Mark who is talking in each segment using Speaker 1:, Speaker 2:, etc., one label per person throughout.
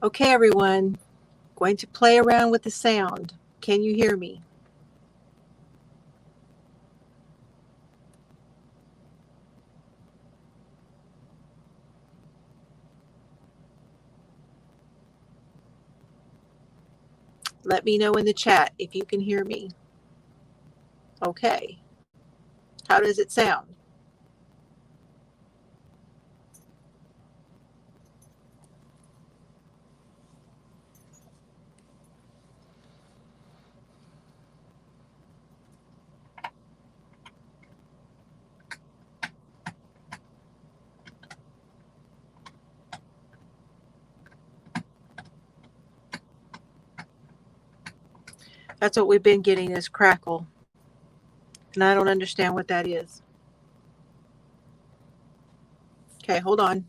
Speaker 1: Okay, everyone, going to play around with the sound. Can you hear me? Let me know in the chat if you can hear me. Okay. How does it sound? That's what we've been getting, is crackle. And I don't understand what that is. Okay, hold on.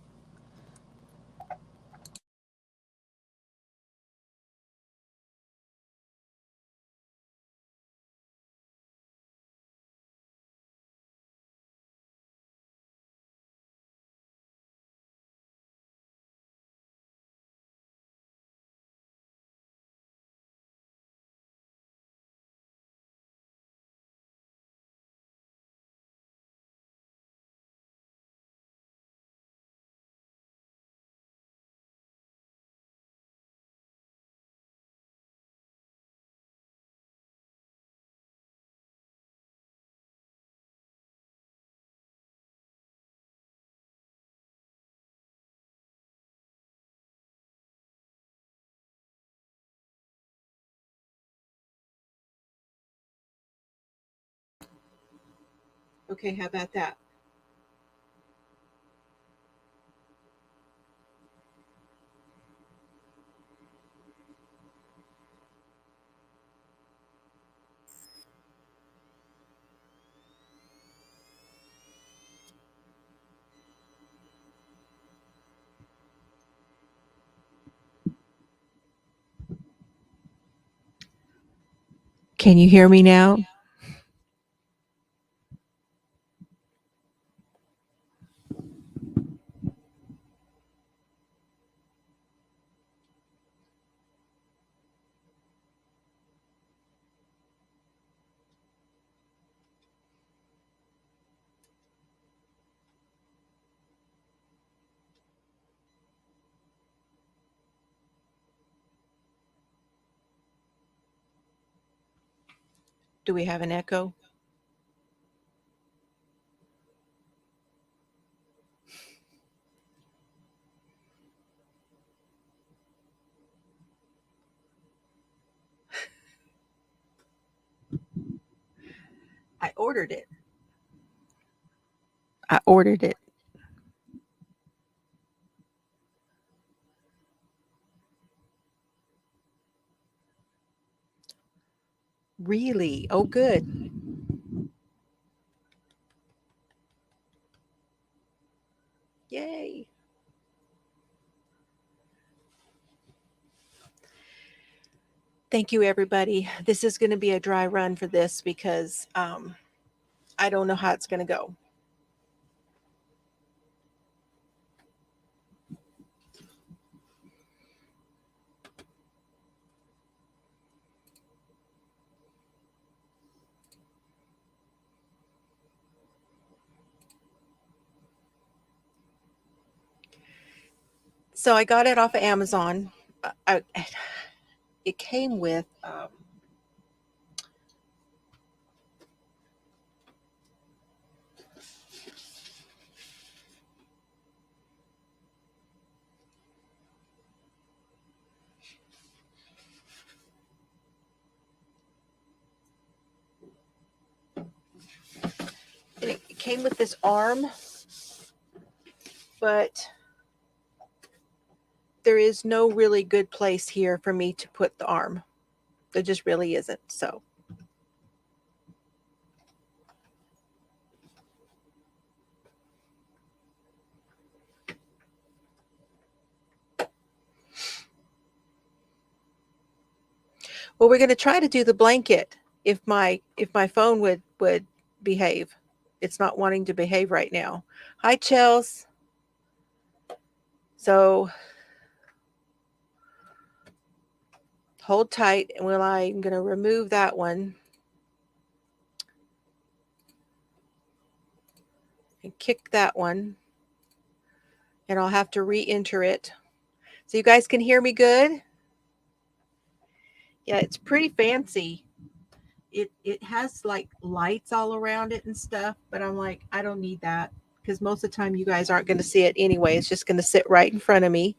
Speaker 1: Okay, how about that? Can you hear me now? Do we have an echo? I ordered it. I ordered it. Really? Oh, good. Yay. Thank you, everybody. This is going to be a dry run for this because I don't know how it's going to go. So I got it off of Amazon. It came with it came with this arm, but there is no really good place here for me to put the arm. There just really isn't. So well, we're going to try to do the blanket if my phone would behave. It's not wanting to behave right now. Hi, Chels. So hold tight, and I'm going to remove that one and kick that one, and I'll have to re-enter it. So you guys can hear me good? Yeah, it's pretty fancy. It has like lights all around it and stuff, but I'm like, I don't need that, because most of the time you guys aren't going to see it anyway. It's just going to sit right in front of me,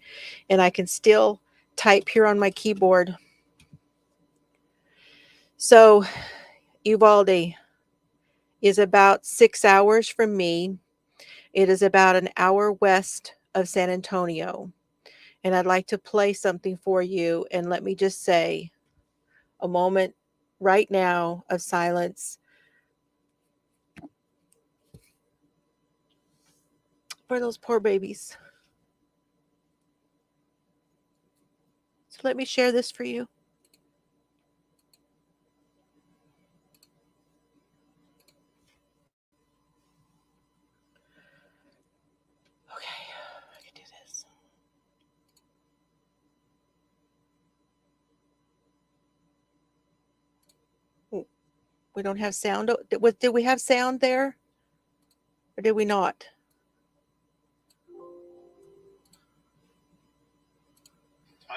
Speaker 1: and I can still type here on my keyboard. So Uvalde is about 6 hours from me. It is about an hour west of San Antonio. And I'd like to play something for you. And let me just say, a moment right now of silence for those poor babies. So let me share this for you. Okay, I can do this. We don't have sound. Did we have sound there? Or did we not?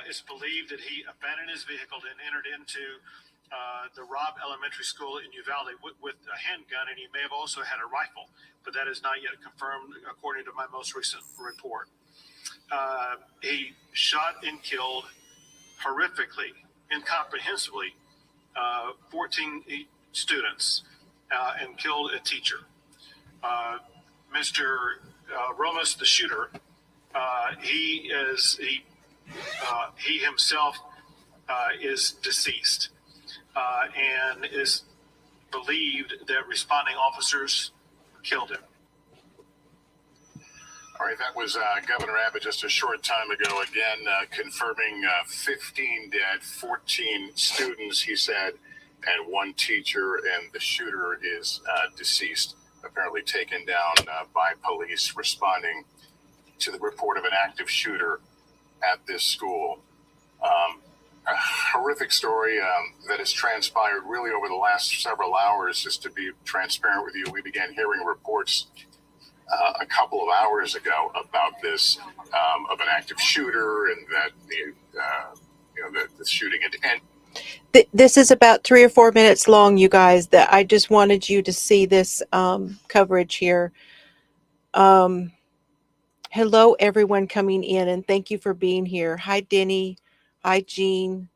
Speaker 2: It's believed that he abandoned his vehicle and entered into the Robb Elementary School in Uvalde with a handgun, and he may have also had a rifle, but that is not yet confirmed according to my most recent report. He shot and killed horrifically, incomprehensibly, 14 students and killed a teacher. Mr. Romas, the shooter, he himself is deceased and is believed that responding officers killed him.
Speaker 3: All right, that was Governor Abbott just a short time ago, again confirming 15 dead, 14 students, he said, and one teacher, and the shooter is deceased, apparently taken down by police responding to the report of an active shooter at this school. A horrific story that has transpired really over the last several hours. Just to be transparent with you, we began hearing reports a couple of hours ago about this, of an active shooter, and that the shooting and
Speaker 1: This is about 3 or 4 minutes long, you guys. That I just wanted you to see this coverage here. Hello, everyone coming in, and thank you for being here. Hi, Denny. Hi, Jean.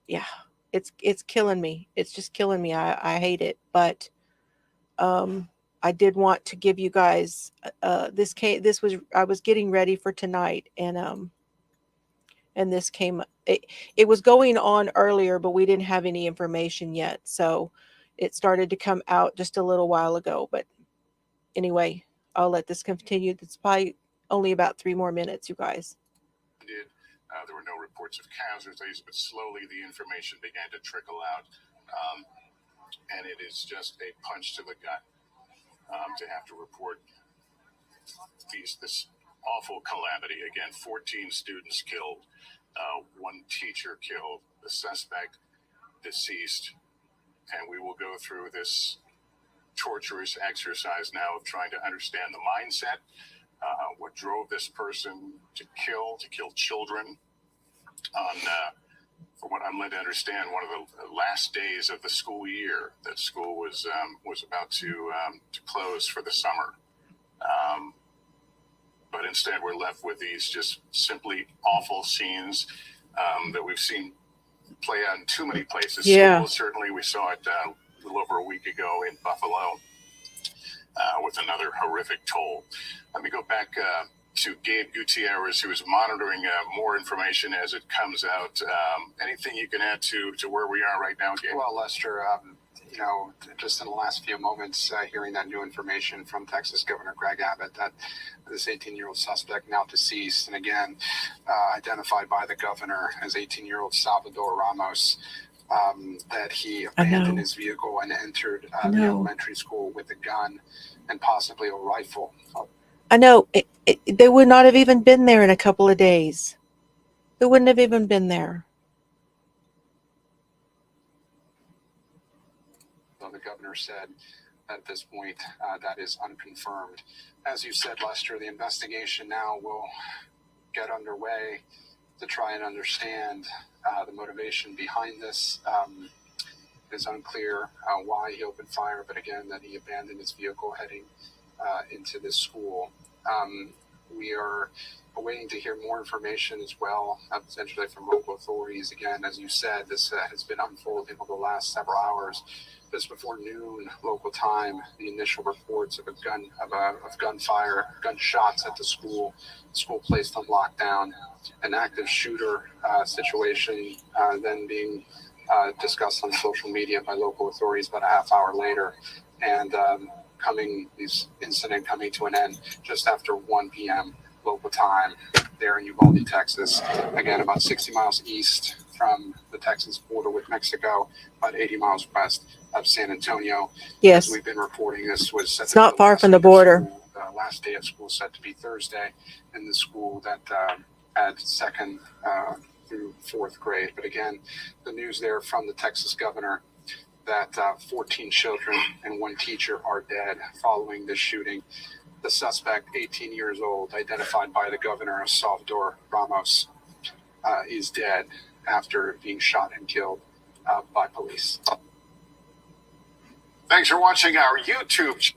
Speaker 1: Yeah, it's killing me. It's just killing me. I hate it, but I did want to give you guys I was getting ready for tonight, and this came. It was going on earlier, but we didn't have any information yet, so it started to come out just a little while ago. But anyway, I'll let this continue. It's probably only about 3 more minutes, you guys.
Speaker 3: There were no reports of casualties, but slowly the information began to trickle out, and it is just a punch to the gut to have to report this awful calamity. Again, 14 students killed, one teacher killed, the suspect deceased, and we will go through this torturous exercise now of trying to understand the mindset, what drove this person to kill children on, from what I'm led to understand, one of the last days of the school year. That school was about to close for the summer. But instead we're left with these just simply awful scenes that we've seen play out in too many places.
Speaker 1: Yeah.
Speaker 3: Schools, certainly we saw it a little over a week ago in Buffalo with another horrific toll. Let me go back to Gabe Gutierrez, who is monitoring more information as it comes out. Anything you can add to where we are right now, Gabe?
Speaker 4: Well, Lester, just in the last few moments, hearing that new information from Texas Governor Greg Abbott that this 18-year-old suspect, now deceased, and again identified by the governor as 18-year-old Salvador Ramos, that he abandoned his vehicle and entered the elementary school with a gun and possibly a rifle.
Speaker 1: I know. They would not have even been there in a couple of days. They wouldn't have even been there.
Speaker 4: governor said at this point that is unconfirmed. As you said, Lester, the investigation now will get underway to try and understand the motivation behind this. It's unclear why he opened fire, but again, that he abandoned his vehicle heading into this school. We are waiting to hear more information as well, potentially from local authorities. Again, as you said, this has been unfolding over the last several hours. Just before noon local time, the initial reports of gunfire, gunshots at the school placed on lockdown, an active shooter situation then being discussed on social media by local authorities about a half hour later, and this incident coming to an end just after 1 p.m. local time there in Uvalde, Texas. Again, about 60 miles east from the Texas border with Mexico, about 80 miles west of San Antonio.
Speaker 1: Yes.
Speaker 4: As we've been reporting, this was set
Speaker 1: it's not far from the border.
Speaker 4: Last day of school set to be Thursday in the school that had second through fourth grade. But again, the news there from the Texas governor that 14 children and 1 teacher are dead following this shooting. The suspect, 18 years old, identified by the governor as Salvador Ramos, is dead after being shot and killed by police.
Speaker 3: Thanks for watching our YouTube.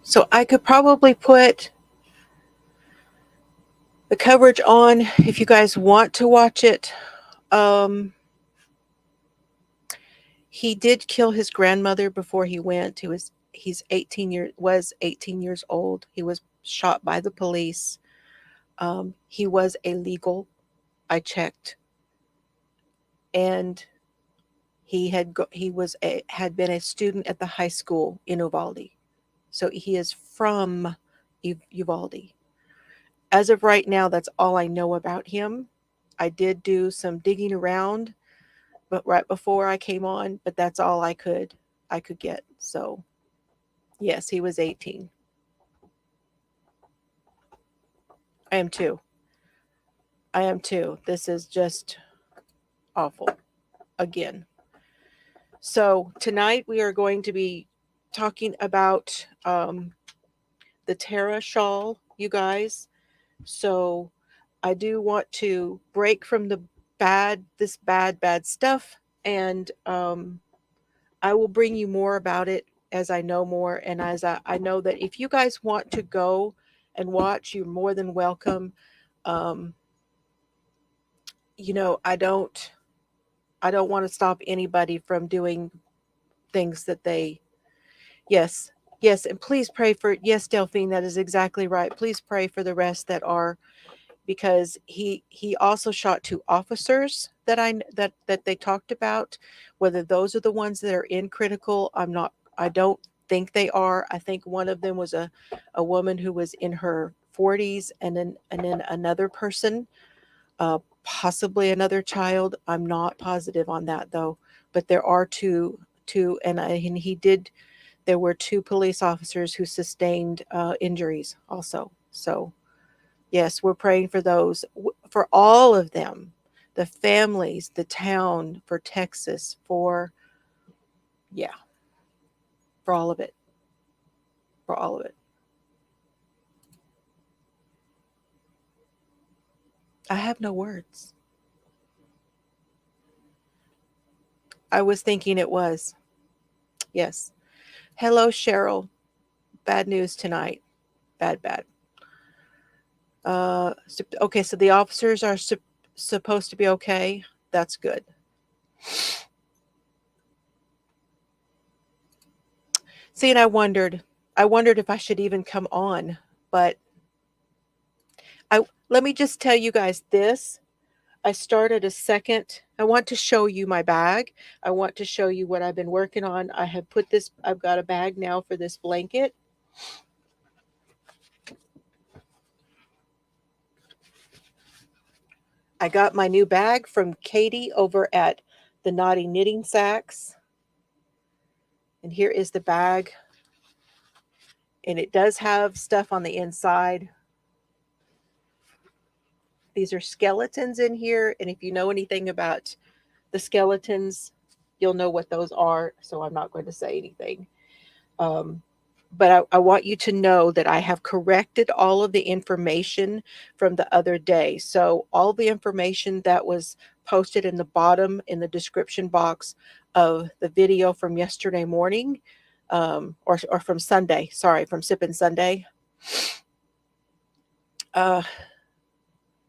Speaker 1: So I could probably put the coverage on if you guys want to watch it. He did kill his grandmother before he went. He's 18 years old. He was shot by the police. He was illegal. I checked, and he had been a student at the high school in Uvalde. So he is from Uvalde. As of right now, that's all I know about him. I did do some digging around, but right before I came on, but that's all I could get. So yes, he was 18. I am too. This is just awful again. So tonight we are going to be talking about the Tara shawl, you guys. So I do want to break from this bad stuff, and I will bring you more about it as I know more, and as I know that if you guys want to go and watch, you're more than welcome. I don't want to stop anybody from doing things that they. Yes, and please pray for. Yes, Delphine, that is exactly right. Please pray for the rest that are. Because he also shot 2 officers that they talked about. Whether those are the ones that are in critical, I don't think they are. I think one of them was a woman who was in her 40s, and then another person, possibly another child. I'm not positive on that though. But there are two, and there were 2 police officers who sustained injuries also. So. Yes, we're praying for those, for all of them, the families, the town, for Texas, for all of it. For all of it. I have no words. I was thinking it was. Yes. Hello, Cheryl. Bad news tonight. Bad. Okay, so the officers are supposed to be okay. That's good. See, and I wondered if I should even come on, but let me just tell you guys this. I started a second. I want to show you my bag. I want to show you what I've been working on. I've got a bag now for this blanket. I got my new bag from Katie over at the Naughty Knitting Sacks. And here is the bag. And it does have stuff on the inside. These are skeletons in here. And if you know anything about the skeletons, you'll know what those are, so I'm not going to say anything. But I want you to know that I have corrected all of the information from the other day. So all the information that was posted in the bottom in the description box of the video from yesterday morning, or from Sunday, sorry, from Sippin' Sunday, uh,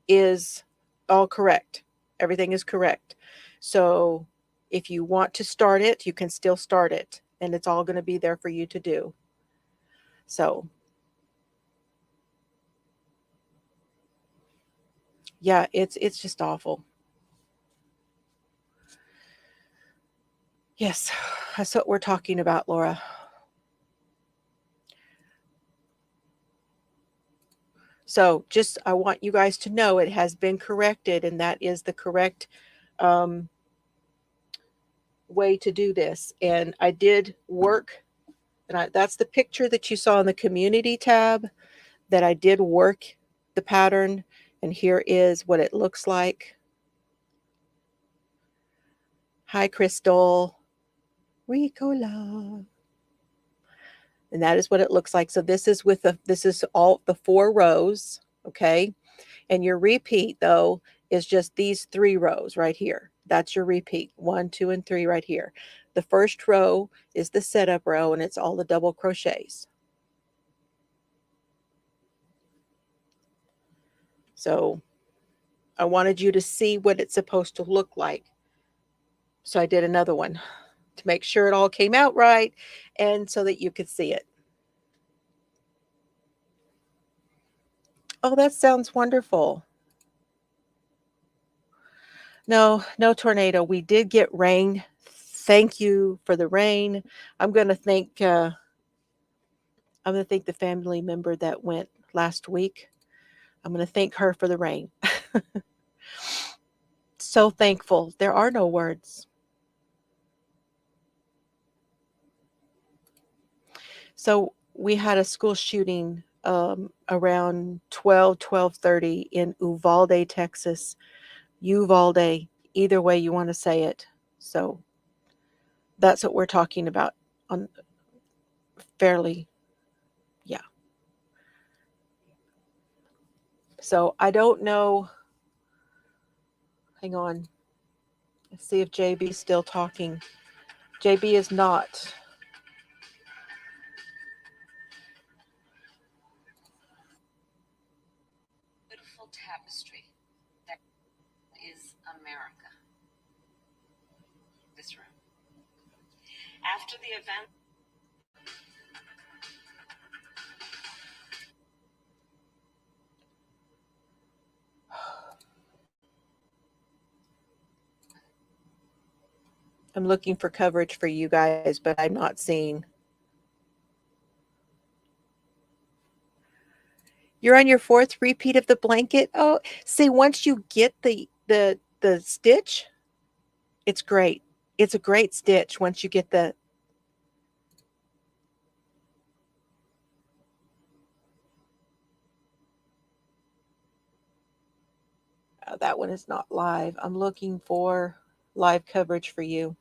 Speaker 1: is all correct. Everything is correct. So if you want to start it, you can still start it, and it's all going to be there for you to do. So, yeah, it's just awful. Yes, that's what we're talking about, Laura. So, just I want you guys to know it has been corrected, and that is the correct um, way to do this. And I did work, and that's the picture that you saw in the community tab. That I did work the pattern, and here is what it looks like. Hi, Crystal. Ricola. And that is what it looks like. So this is this is all the 4 rows, okay? And your repeat though is just these 3 rows right here. That's your repeat. 1, 2, and 3 right here. The first row is the setup row, and it's all the double crochets. So I wanted you to see what it's supposed to look like. So I did another one to make sure it all came out right and so that you could see it. Oh, that sounds wonderful. No, no tornado. We did get rain. Thank you for the rain. I'm going to thank the family member that went last week. I'm going to thank her for the rain. So thankful. There are no words. So we had a school shooting around 12:30 in Uvalde, Texas. Uvalde, either way you want to say it. So that's what we're talking about on fairly, yeah. So I don't know. Hang on. Let's see if JB's still talking. JB is not.
Speaker 5: Beautiful tapestry that is America. This room. After the event,
Speaker 1: I'm looking for coverage for you guys, but I'm not seeing. You're on your 4th repeat of the blanket. Oh, see, once you get the stitch, it's great. It's a great stitch once you get the. That one is not live. I'm looking for live coverage for you.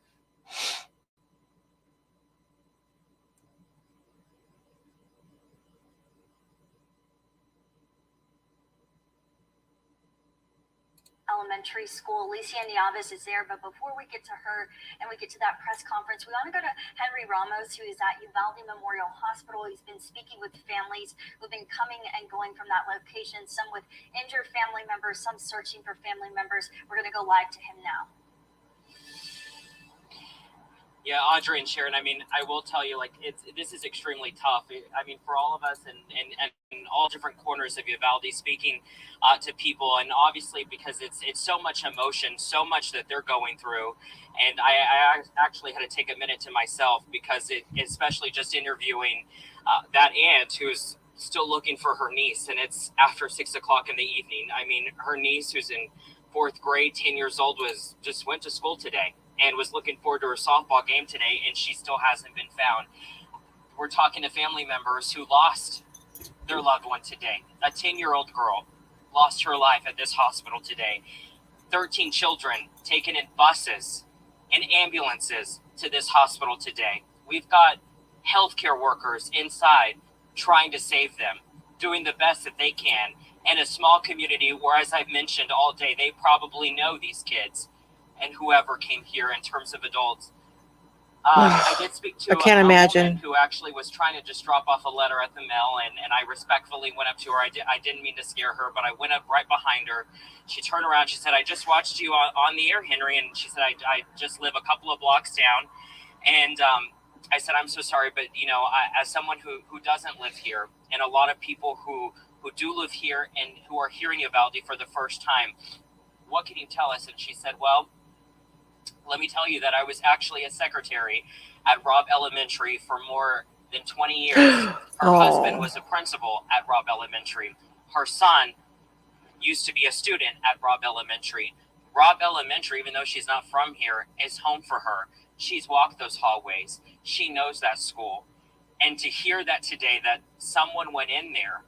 Speaker 6: Elementary school. Alicia Nieves is there, but before we get to her and we get to that press conference, we want to go to Henry Ramos, who is at Uvalde Memorial Hospital. He's been speaking with families who've been coming and going from that location, some with injured family members, some searching for family members. We're going to go live to him now.
Speaker 7: Yeah, Audrey and Sharon, I mean, I will tell you, like, this is extremely tough. I mean, for all of us and all different corners of Uvalde, speaking to people, and obviously because it's so much emotion, so much that they're going through. And I actually had to take a minute to myself because especially just interviewing that aunt who's still looking for her niece, and it's after 6 o'clock in the evening. I mean, her niece, who's in 4th grade, 10 years old, just went to school today and was looking forward to her softball game today, and she still hasn't been found. We're talking to family members who lost their loved one today. A 10-year-old girl lost her life at this hospital today. 13 children taken in buses and ambulances to this hospital today. We've got healthcare workers inside trying to save them, doing the best that they can. And a small community where, as I've mentioned all day, they probably know these kids and whoever came here in terms of adults. I did speak to
Speaker 1: I can't
Speaker 7: a
Speaker 1: imagine.
Speaker 7: woman who actually was trying to just drop off a letter at the mail, and I respectfully went up to her. I didn't mean to scare her, but I went up right behind her. She turned around. She said, "I just watched you on the air, Henry." And she said, I just live a couple of blocks down. And I said, "I'm so sorry, but, you know, as someone who doesn't live here, and a lot of people who do live here and who are hearing Uvalde for the first time, what can you tell us?" And she said, "Well, let me tell you that I was actually a secretary at Robb Elementary for more than 20 years. Her husband was a principal at Robb Elementary. Her son used to be a student at Robb Elementary. Robb Elementary, even though she's not from here, is home for her. She's walked those hallways. She knows that school. And to hear that today, that someone went in there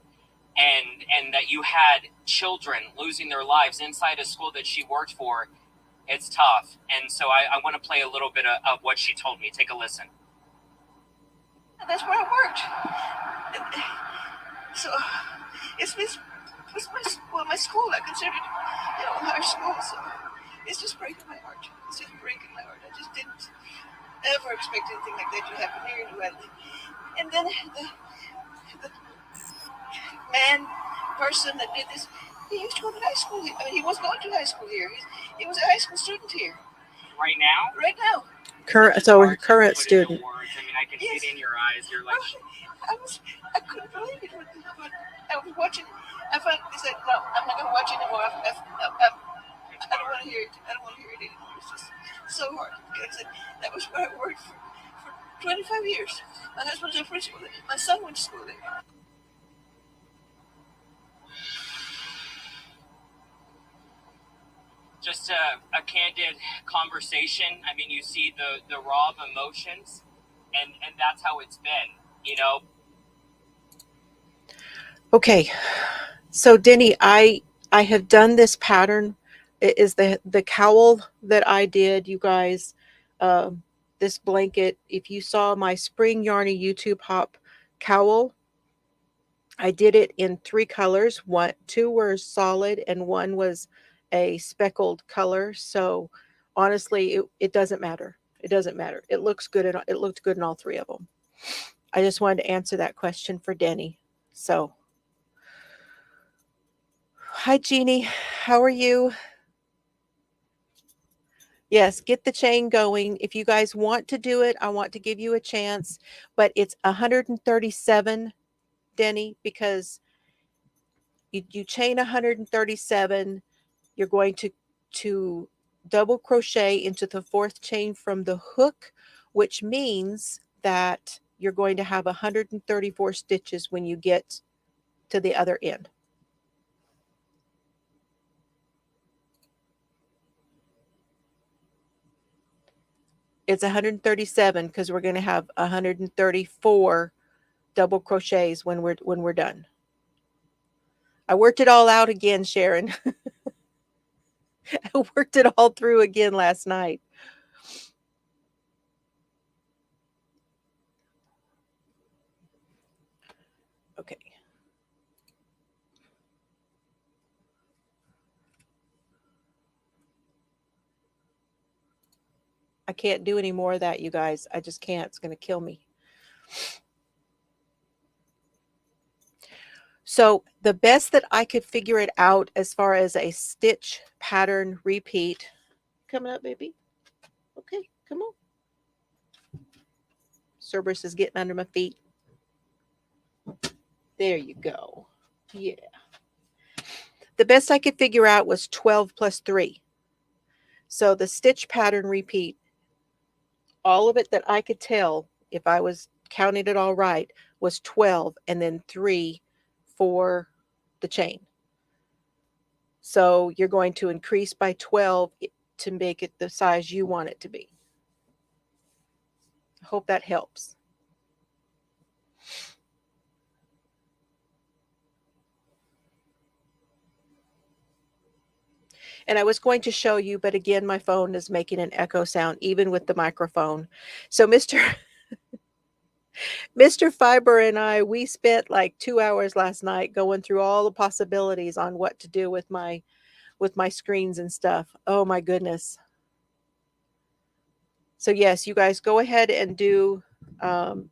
Speaker 7: and that you had children losing their lives inside a school that she worked for, it's tough." And so I want to play a little bit of what she told me. Take a listen.
Speaker 8: That's where I worked. So it's my school. I consider it, you know, our school. So it's just breaking my heart. It's just breaking my heart. I just didn't ever expect anything like that to happen here in Uvalde. And then the person that did this, he used to go to high school here. I mean, he was going to high school here. He was a high school student here.
Speaker 7: Right now?
Speaker 8: Right now.
Speaker 1: Current student.
Speaker 7: I mean, I can see it in your eyes. You're like,
Speaker 8: I couldn't believe it. But I was watching. I finally said, "No, I'm not going to watch anymore. I don't want to hear it. I don't want to hear it anymore." It's just so hard. Like I said, that was where I worked for 25 years. My husband was a principal there. My son went to school there.
Speaker 7: just a candid conversation. I mean, you see the raw of emotions, and that's how it's been, you know.
Speaker 1: Okay, so Denny, I have done this pattern. It is the cowl that I did, you guys. This blanket. If you saw my Spring Yarny YouTube Hop cowl, I did it in 3 colors. Two were solid, and one was a speckled color. So honestly, it doesn't matter. It doesn't matter. It looks good. It looked good in all 3 of them. I just wanted to answer that question for Denny. So. Hi, Jeannie. How are you? Yes, get the chain going. If you guys want to do it, I want to give you a chance, but it's 137, Denny, because you chain 137, you're going to double crochet into the 4th chain from the hook, which means that you're going to have 134 stitches when you get to the other end. It's 137 because we're going to have 134 double crochets when we're done. I worked it all out again, Sharon. I worked it all through again last night. Okay. I can't do any more of that, you guys. I just can't. It's going to kill me. So the best that I could figure it out as far as a stitch pattern repeat. Coming up, baby. Okay, come on. Cerberus is getting under my feet. There you go. Yeah. The best I could figure out was 12 plus 3. So the stitch pattern repeat, all of it that I could tell, if I was counting it all right, was 12 and then 3 for the chain. So you're going to increase by 12 to make it the size you want it to be. I hope that helps. And I was going to show you, but again, my phone is making an echo sound even with the microphone. So Mr. Fiber and I, we spent like 2 hours last night going through all the possibilities on what to do with my screens and stuff. Oh my goodness. So yes, you guys go ahead and do and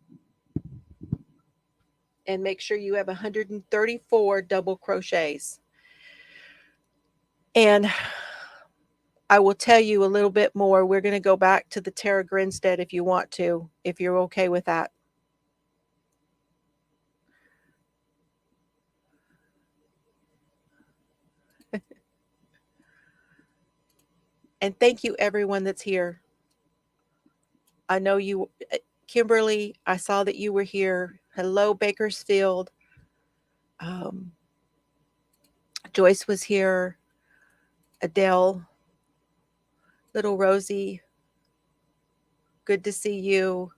Speaker 1: make sure you have 134 double crochets. And I will tell you a little bit more. We're going to go back to the Tara Grinstead if you want to, if you're okay with that. And thank you everyone that's here. I know you, Kimberly, I saw that you were here. Hello, Bakersfield. Joyce was here. Adele, little Rosie, good to see you.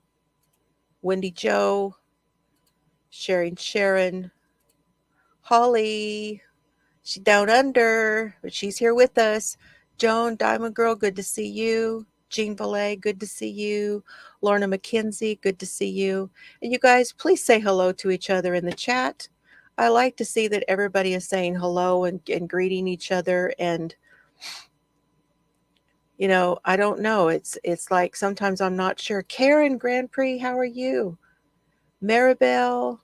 Speaker 1: Wendy Joe, Sharon, Holly, she's down under, but she's here with us. Joan, Diamond Girl, good to see you. Jean Valet, good to see you. Lorna McKenzie, good to see you. And you guys, please say hello to each other in the chat. I like to see that everybody is saying hello and greeting each other. And, you know, I don't know. It's like sometimes I'm not sure. Karen Grand Prix, how are you? Maribel,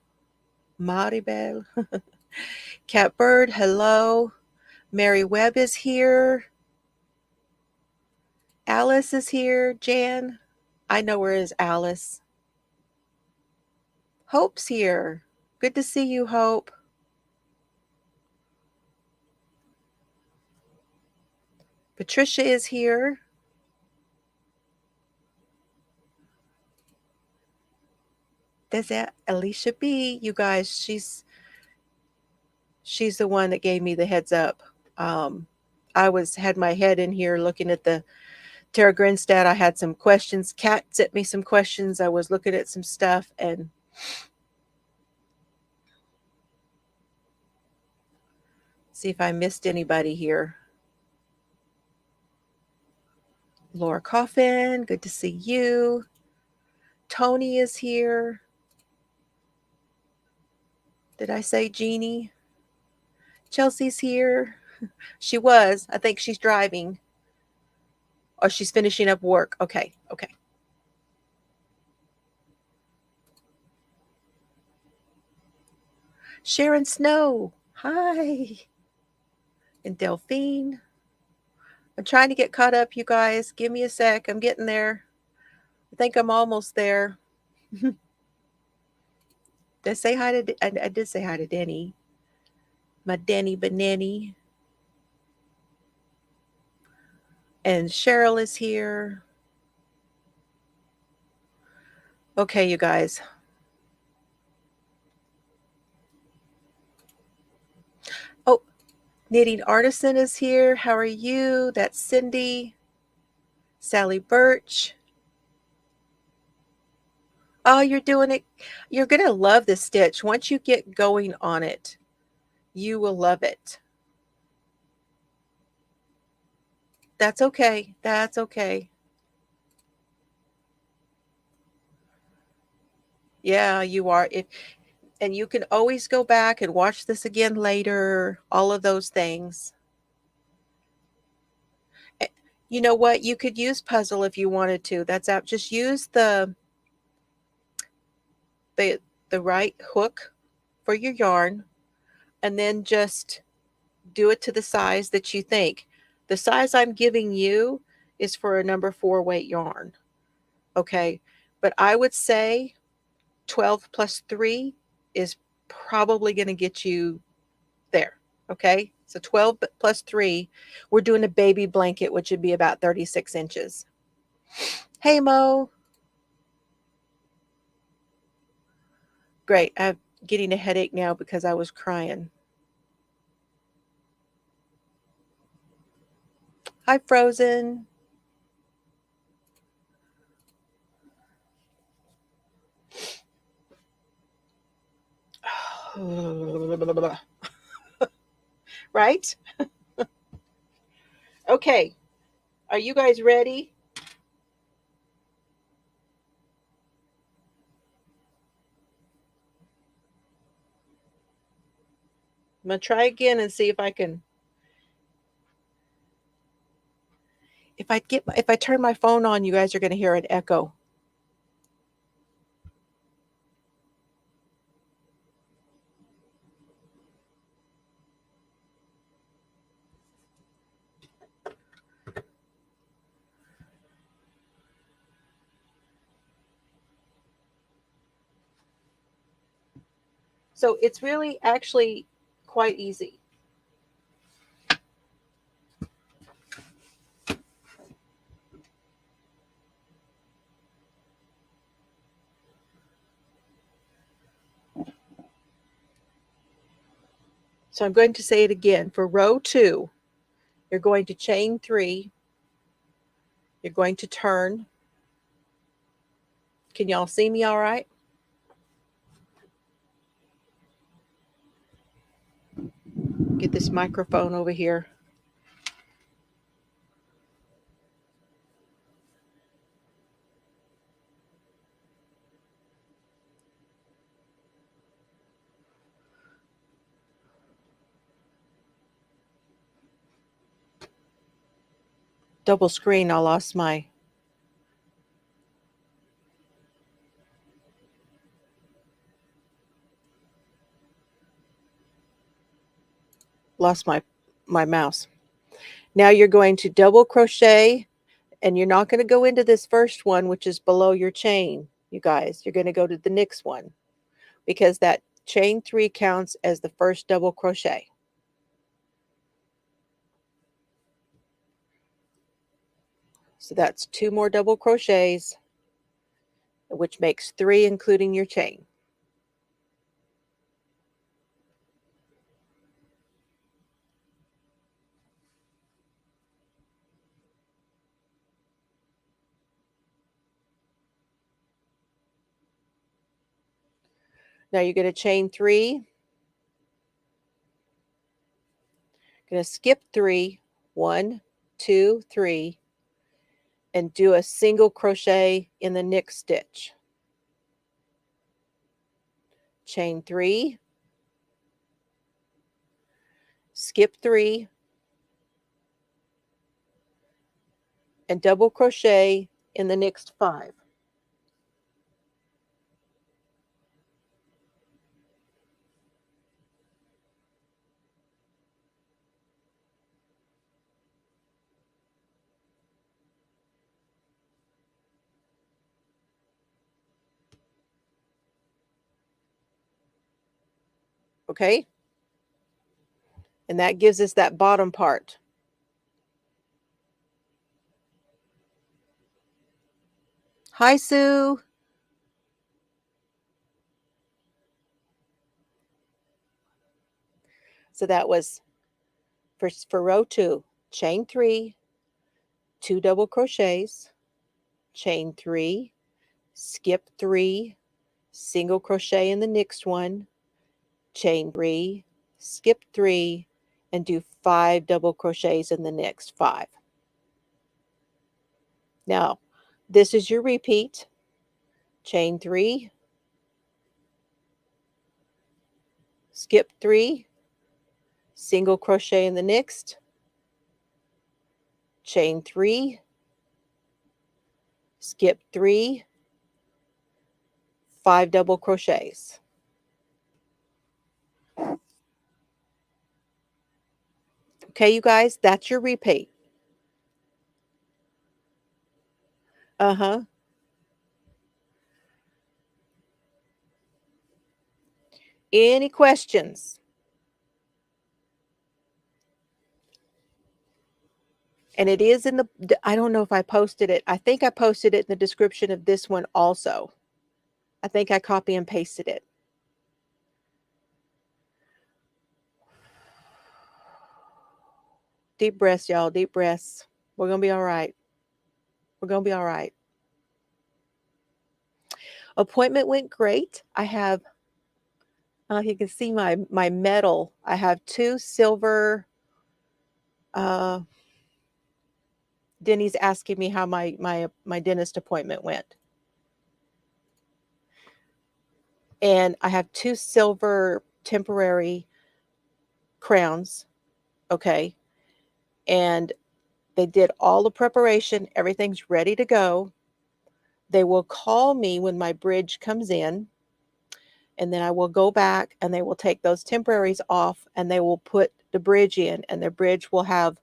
Speaker 1: Cat Bird, hello. Mary Webb is here. Alice is here. Jan, I know where is Alice. Hope's here. Good to see you, Hope. Patricia is here. There's that Alicia B. You guys, she's the one that gave me the heads up. I had my head in here looking at the Tara Grinstead. I had some questions. Kat sent me some questions. I was looking at some stuff and see if I missed anybody here. Laura Coffin, good to see you. Tony is here. Did I say Jeannie? Chelsea's here. She was. I think she's driving. Or she's finishing up work. Okay. Sharon Snow. Hi. And Delphine. I'm trying to get caught up, you guys. Give me a sec. I'm getting there. I think I'm almost there. Did I say hi to... I did say hi to Denny. My Denny Banani. And Cheryl is here. Okay, you guys. Oh, Knitting Artisan is here. How are you? That's Cindy. Sally Birch. Oh, you're doing it. You're going to love this stitch. Once you get going on it, you will love it. That's okay. That's okay. Yeah, you are. And you can always go back and watch this again later, all of those things. You know what? You could use puzzle if you wanted to. That's out. Just use the right hook for your yarn and then just do it to the size that you think. The size I'm giving you is for a number 4 weight yarn. Okay. But I would say 12 plus 3 is probably going to get you there. Okay. So 12 plus 3, we're doing a baby blanket, which would be about 36 inches. Hey, Mo. Great. I'm getting a headache now because I was crying. Hi, Frozen. Right? Okay, are you guys ready? I'm going to try again and see if I can. If I turn my phone on, you guys are going to hear an echo. So it's really actually quite easy. So I'm going to say it again. For row 2, you're going to chain 3. You're going to turn. Can y'all see me all right? Get this microphone over here. Double screen, I lost my mouse. Now you're going to double crochet, and you're not going to go into this first one, which is below your chain, you guys. You're going to go to the next one, because that chain 3 counts as the first double crochet. So that's 2 more double crochets, which makes 3 including your chain. Now you're going to chain 3, going to skip 3, 1, 2, 3, and do a single crochet in the next stitch. Chain 3, skip 3, and double crochet in the next 5. Okay? And that gives us that bottom part. Hi, Sue. So that was for row 2, chain 3, 2 double crochets, chain 3, skip 3, single crochet in the next one, chain 3, skip 3, and do 5 double crochets in the next 5. Now, this is your repeat. Chain 3, skip 3, single crochet in the next, chain 3, skip 3, 5 double crochets. Okay, you guys, that's your repeat. Any questions? And it is in the, I don't know if I posted it. I think I posted it in the description of this one also. I think I copy and pasted it. Deep breaths, y'all. Deep breaths. We're going to be all right. We're going to be all right. Appointment went great. I have, you can see my medal. I have 2 silver Denny's asking me how my dentist appointment went. And I have 2 silver temporary crowns, okay? And they did all the preparation. Everything's ready to go. They will call me when my bridge comes in, and then I will go back and they will take those temporaries off and they will put the bridge in, and the bridge will have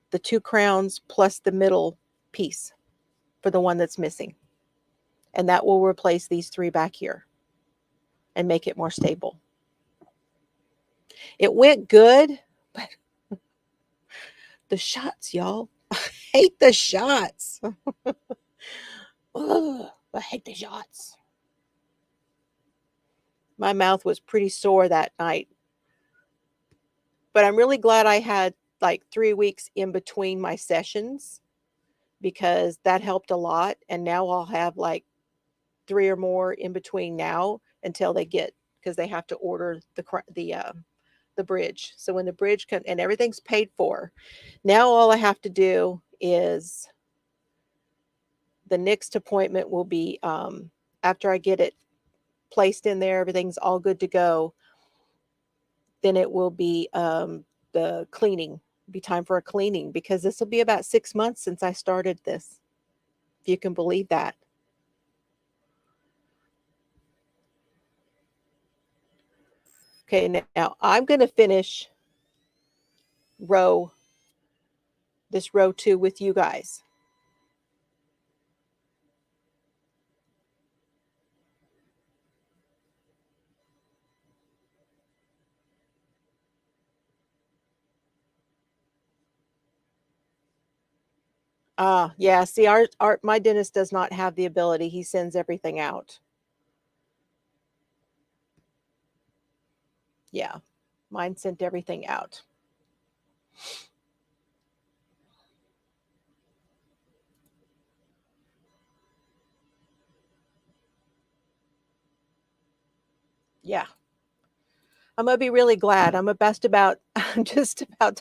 Speaker 1: the 2 crowns plus the middle piece for the one that's missing. And that will replace these 3 back here and make it more stable. It went good, but the shots, y'all. I hate the shots. Ugh, I hate the shots. My mouth was pretty sore that night. But I'm really glad I had like 3 weeks in between my sessions, because that helped a lot. And now I'll have like 3 or more in between now until they get, because they have to order the bridge. So when the bridge comes and everything's paid for, now all I have to do is the next appointment will be after I get it placed in there, everything's all good to go. Then it will be the cleaning. Be time for a cleaning, because this will be about 6 months since I started this, if you can believe that. Okay, now I'm going to finish this row 2 with you guys. Yeah, see, my dentist does not have the ability. He sends everything out. Yeah, mine sent everything out. Yeah. I'm gonna be really glad. I'm just about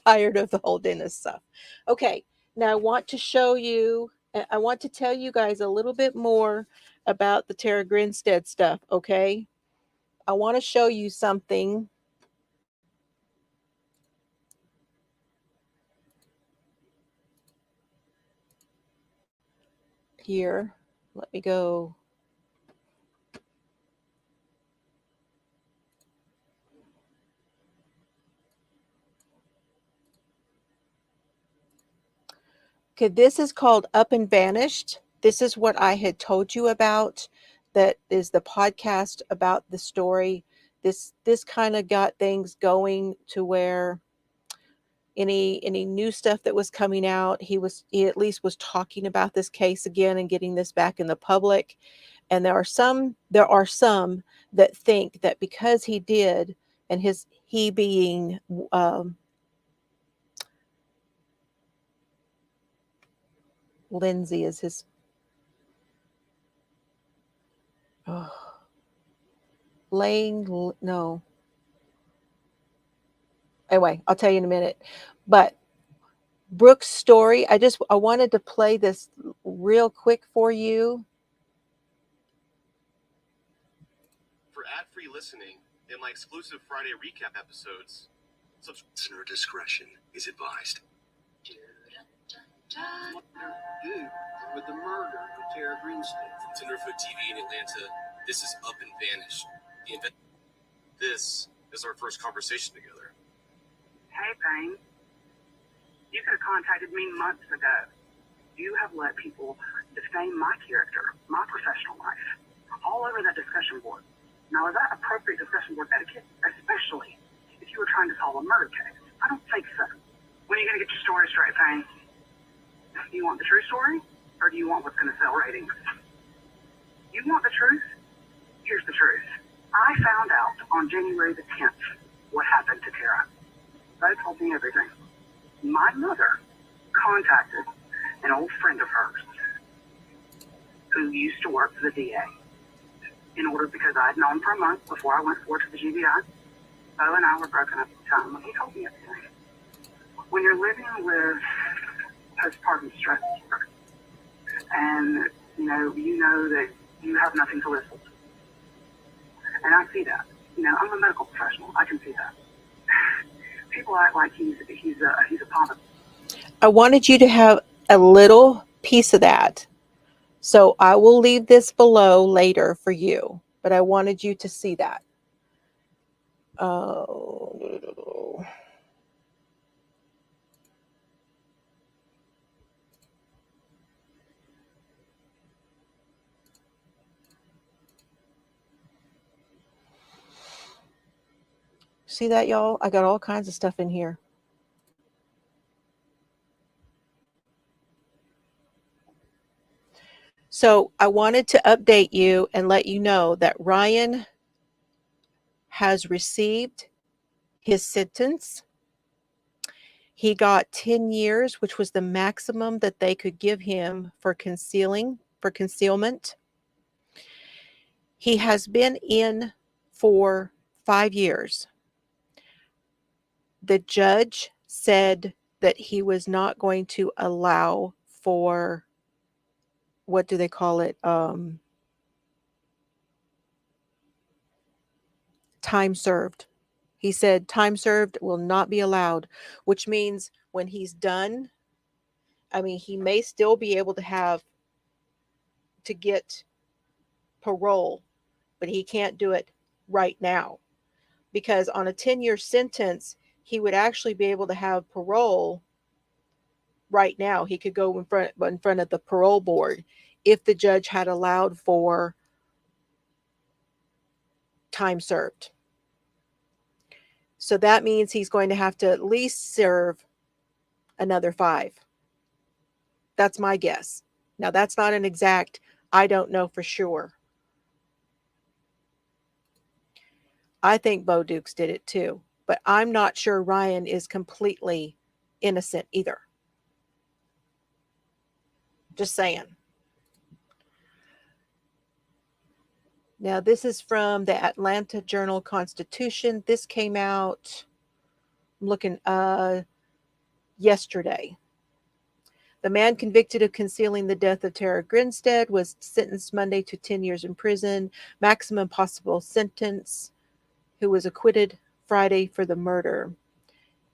Speaker 1: tired of the whole dentist stuff. Okay, now I want to show you, I want to tell you guys a little bit more about the Tara Grinstead stuff, okay? I want to show you something. Here, let me go. Okay, this is called Up and Vanished. This is what I had told you about. That is the podcast about the story. This kind of got things going to where any new stuff that was coming out, he at least was talking about this case again and getting this back in the public. And there are some that think that because he did, and he being Lindsay is his. Oh, no. Anyway, I'll tell you in a minute. But Brooke's story, I wanted to play this real quick for you.
Speaker 9: For ad-free listening and my exclusive Friday recap episodes, listener discretion is advised. With the murder of Tara Grinstead. From Tenderfoot TV in Atlanta, this is Up and Vanished. This is our first conversation together.
Speaker 10: Hey, Payne. You could have contacted me months ago. You have let people defame my character, my professional life, all over that discussion board. Now, is that appropriate discussion board etiquette? Especially if you were trying to solve a murder case. I don't think so. When are you going to get your story straight, Payne? Do you want the true story, or do you want what's going to sell ratings? You want the truth? Here's the truth. I found out on January the 10th what happened to Tara. They told me everything. My mother contacted an old friend of hers who used to work for the DA because I had known for a month before I went forward to the GBI. Bo and I were broken up at the time when he told me everything. When you're living with postpartum stress disorder. And, you know that you have nothing to live for. And I see that. I'm a medical professional. I can see that. People act like he's a positive.
Speaker 1: I wanted you to have a little piece of that. So I will leave this below later for you, but I wanted you to see that. Oh. See that, y'all? I got all kinds of stuff in here. So I wanted to update you and let you know that Ryan has received his sentence. He got 10 years, which was the maximum that they could give him for concealment. He has been in for 5 years. The judge said that he was not going to allow for, what do they call it? Time served. He said time served will not be allowed, which means when he's done, he may still be able to get parole, but he can't do it right now, because on a 10-year sentence, he would actually be able to have parole right now. He could go in front of the parole board if the judge had allowed for time served. So that means he's going to have to at least serve another 5. That's my guess. Now, that's not an exact, I don't know for sure. I think Bo Dukes did it too, but I'm not sure Ryan is completely innocent either. Just saying. Now, this is from the Atlanta Journal-Constitution. This came out, I'm looking, yesterday. The man convicted of concealing the death of Tara Grinstead was sentenced Monday to 10 years in prison, maximum possible sentence, who was acquitted Friday for the murder.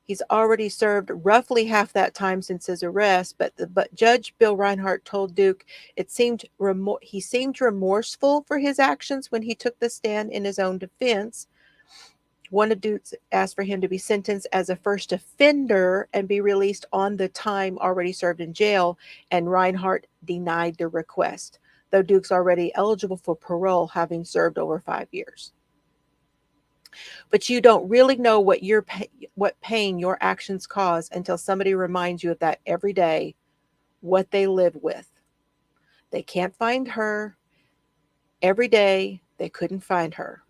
Speaker 1: He's already served roughly half that time since his arrest, but Judge Bill Reinhart told Duke he seemed remorseful for his actions when he took the stand in his own defense. One of Dukes asked for him to be sentenced as a first offender and be released on the time already served in jail, and Reinhart denied the request, though Duke's already eligible for parole, having served over 5 years. But you don't really know what pain your actions cause until somebody reminds you of that every day, what they live with. They can't find her. Every day, they couldn't find her.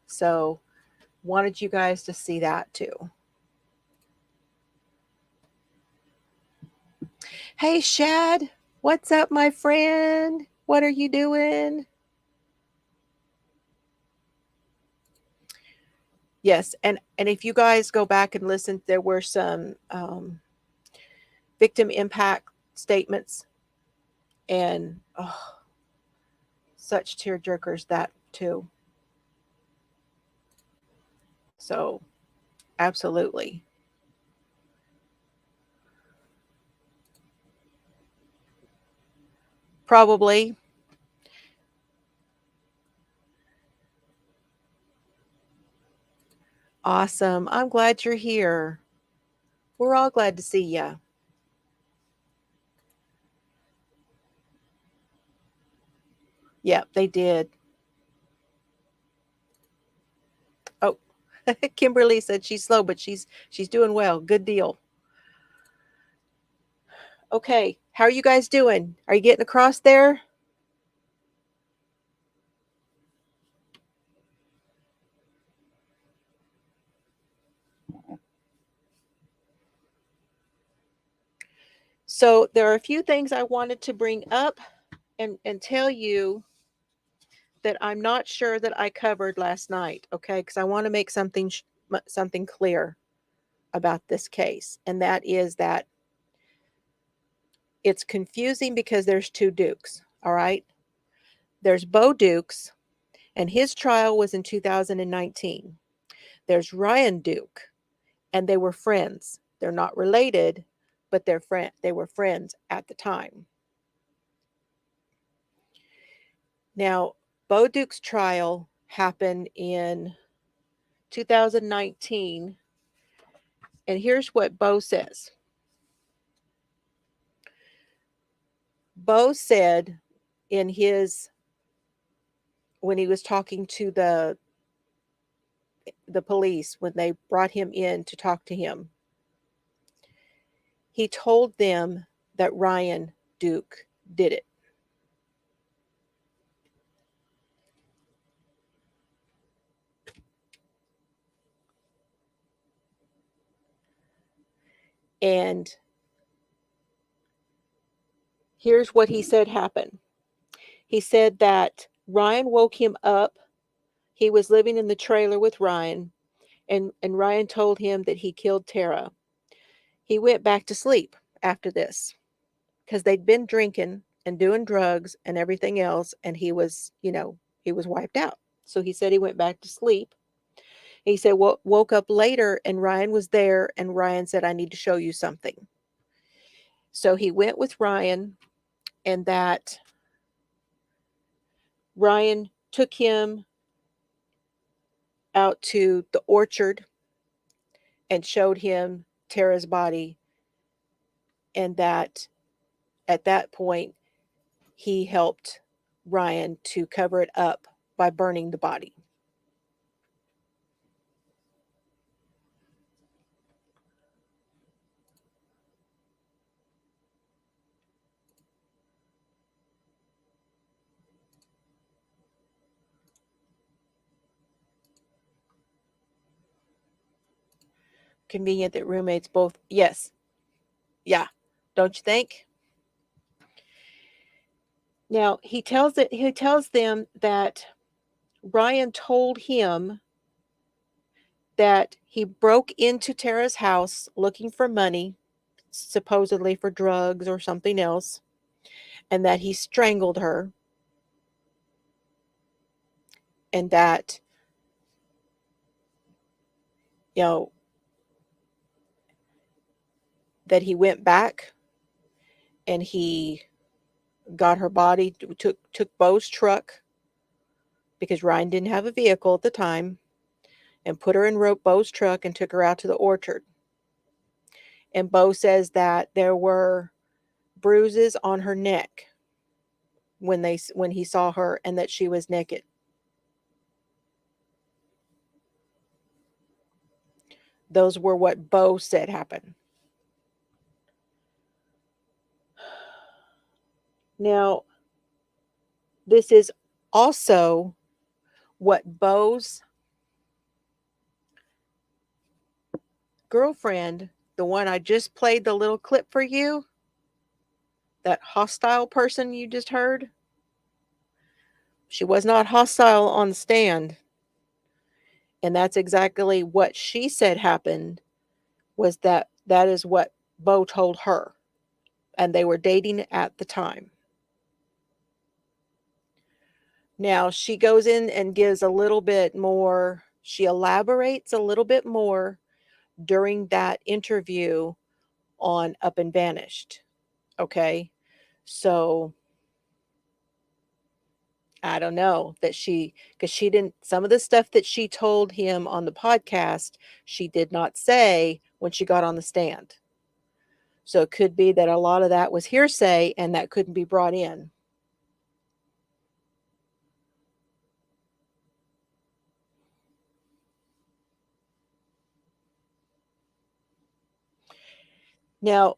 Speaker 1: So, wanted you guys to see that too. Hey, Shad, what's up, my friend? What are you doing? Yes, and if you guys go back and listen, there were some victim impact statements, and such tearjerkers that too. So, absolutely. Probably. Awesome. I'm glad you're here. We're all glad to see you. Yep, they did. Oh, Kimberly said she's slow, but she's doing well. Good deal. Okay, how are you guys doing? Are you getting across there? So there are a few things I wanted to bring up and tell you that I'm not sure that I covered last night, okay? Because I want to make something clear. about this case, and that is that it's confusing because there's two Dukes, all right? There's Bo Dukes, and his trial was in 2019. There's Ryan Duke, and they were friends. They're not related, but they were friends at the time. Now, Bo Duke's trial happened in 2019, and here's what Bo says. Bo said in his, when he was talking to the police, when they brought him in to talk to him, he told them that Ryan Duke did it. And here's what he said happened. He said that Ryan woke him up. He was living in the trailer with Ryan, and Ryan told him that he killed Tara. He went back to sleep after this because they'd been drinking and doing drugs and everything else, and he was, he was wiped out. So he said he went back to sleep. He said, woke up later and Ryan was there, and Ryan said, I need to show you something. So he went with Ryan, and that Ryan took him out to the orchard and showed him Tara's body, and that at that point he helped Ryan to cover it up by burning the body. Convenient that roommates both, yes. Yeah. Don't you think? Now, he tells them that Ryan told him that he broke into Tara's house looking for money, supposedly for drugs or something else, and that he strangled her, and that, that he went back and he got her body, took Bo's truck, because Ryan didn't have a vehicle at the time, and put her in Bo's truck and took her out to the orchard. And Bo says that there were bruises on her neck when he saw her, and that she was naked. Those were what Bo said happened. Now, this is also what Bo's girlfriend, the one I just played the little clip for you, that hostile person you just heard, she was not hostile on the stand. And that's exactly what she said happened, was that is what Bo told her. And they were dating at the time. Now, she goes in and gives a little bit more, she elaborates a little bit more during that interview on Up and Vanished. Okay? So, I don't know that because she didn't, some of the stuff that she told him on the podcast, she did not say when she got on the stand. So it could be that a lot of that was hearsay and that couldn't be brought in. Now,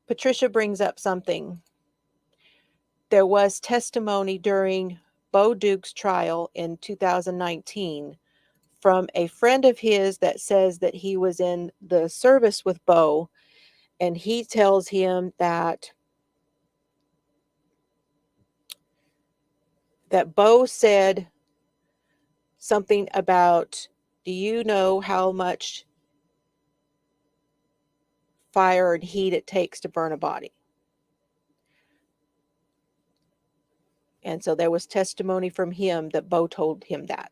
Speaker 1: Patricia brings up something. There was testimony during Bo Duke's trial in 2019 from a friend of his that says that he was in the service with Bo, and he tells him that Bo said something about, do you know how much fire and heat it takes to burn a body. And so there was testimony from him that Bo told him that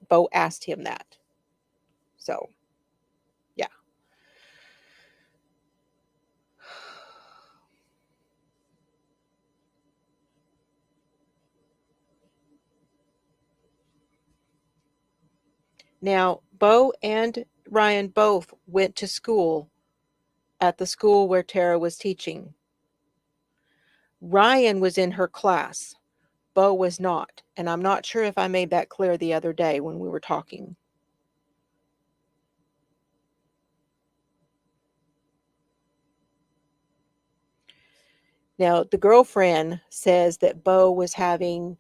Speaker 1: Bo asked him that. So, yeah. Now, Bo and Ryan both went to school at the school where Tara was teaching. Ryan was in her class. Bo was not. And I'm not sure if I made that clear the other day when we were talking. Now, the girlfriend says that Bo was having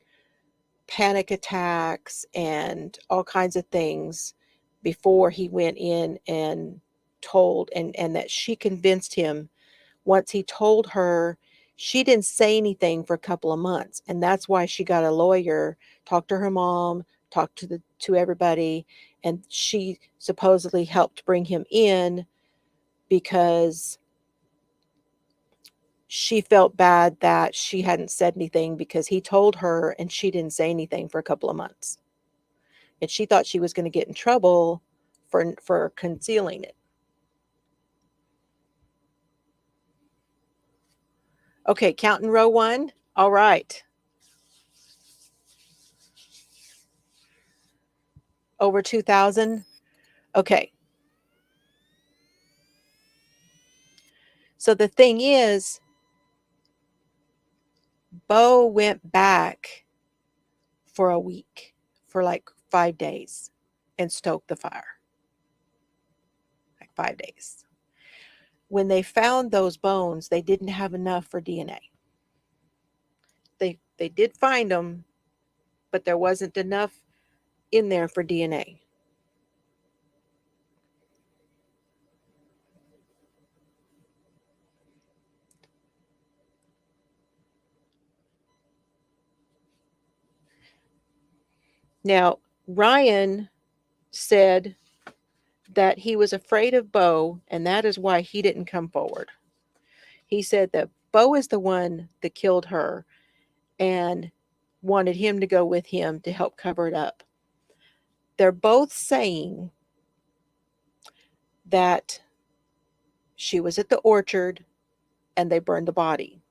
Speaker 1: panic attacks and all kinds of things before he went in and told, and that she convinced him. Once he told her, she didn't say anything for a couple of months, and that's why she got a lawyer, talked to her mom, talked to everybody, and she supposedly helped bring him in because she felt bad that she hadn't said anything because he told her and she didn't say anything for a couple of months. And she thought she was going to get in trouble for concealing it. Okay, counting row 1. All right. Over 2,000. Okay. So the thing is, Bo went back for a week, for like 5 days, and stoked the fire. Like 5 days. When they found those bones, they didn't have enough for DNA. They did find them, but there wasn't enough in there for DNA. Now, Ryan said that he was afraid of Bo, and that is why he didn't come forward. He said that Bo is the one that killed her and wanted him to go with him to help cover it up. They're both saying that she was at the orchard and they burned the body.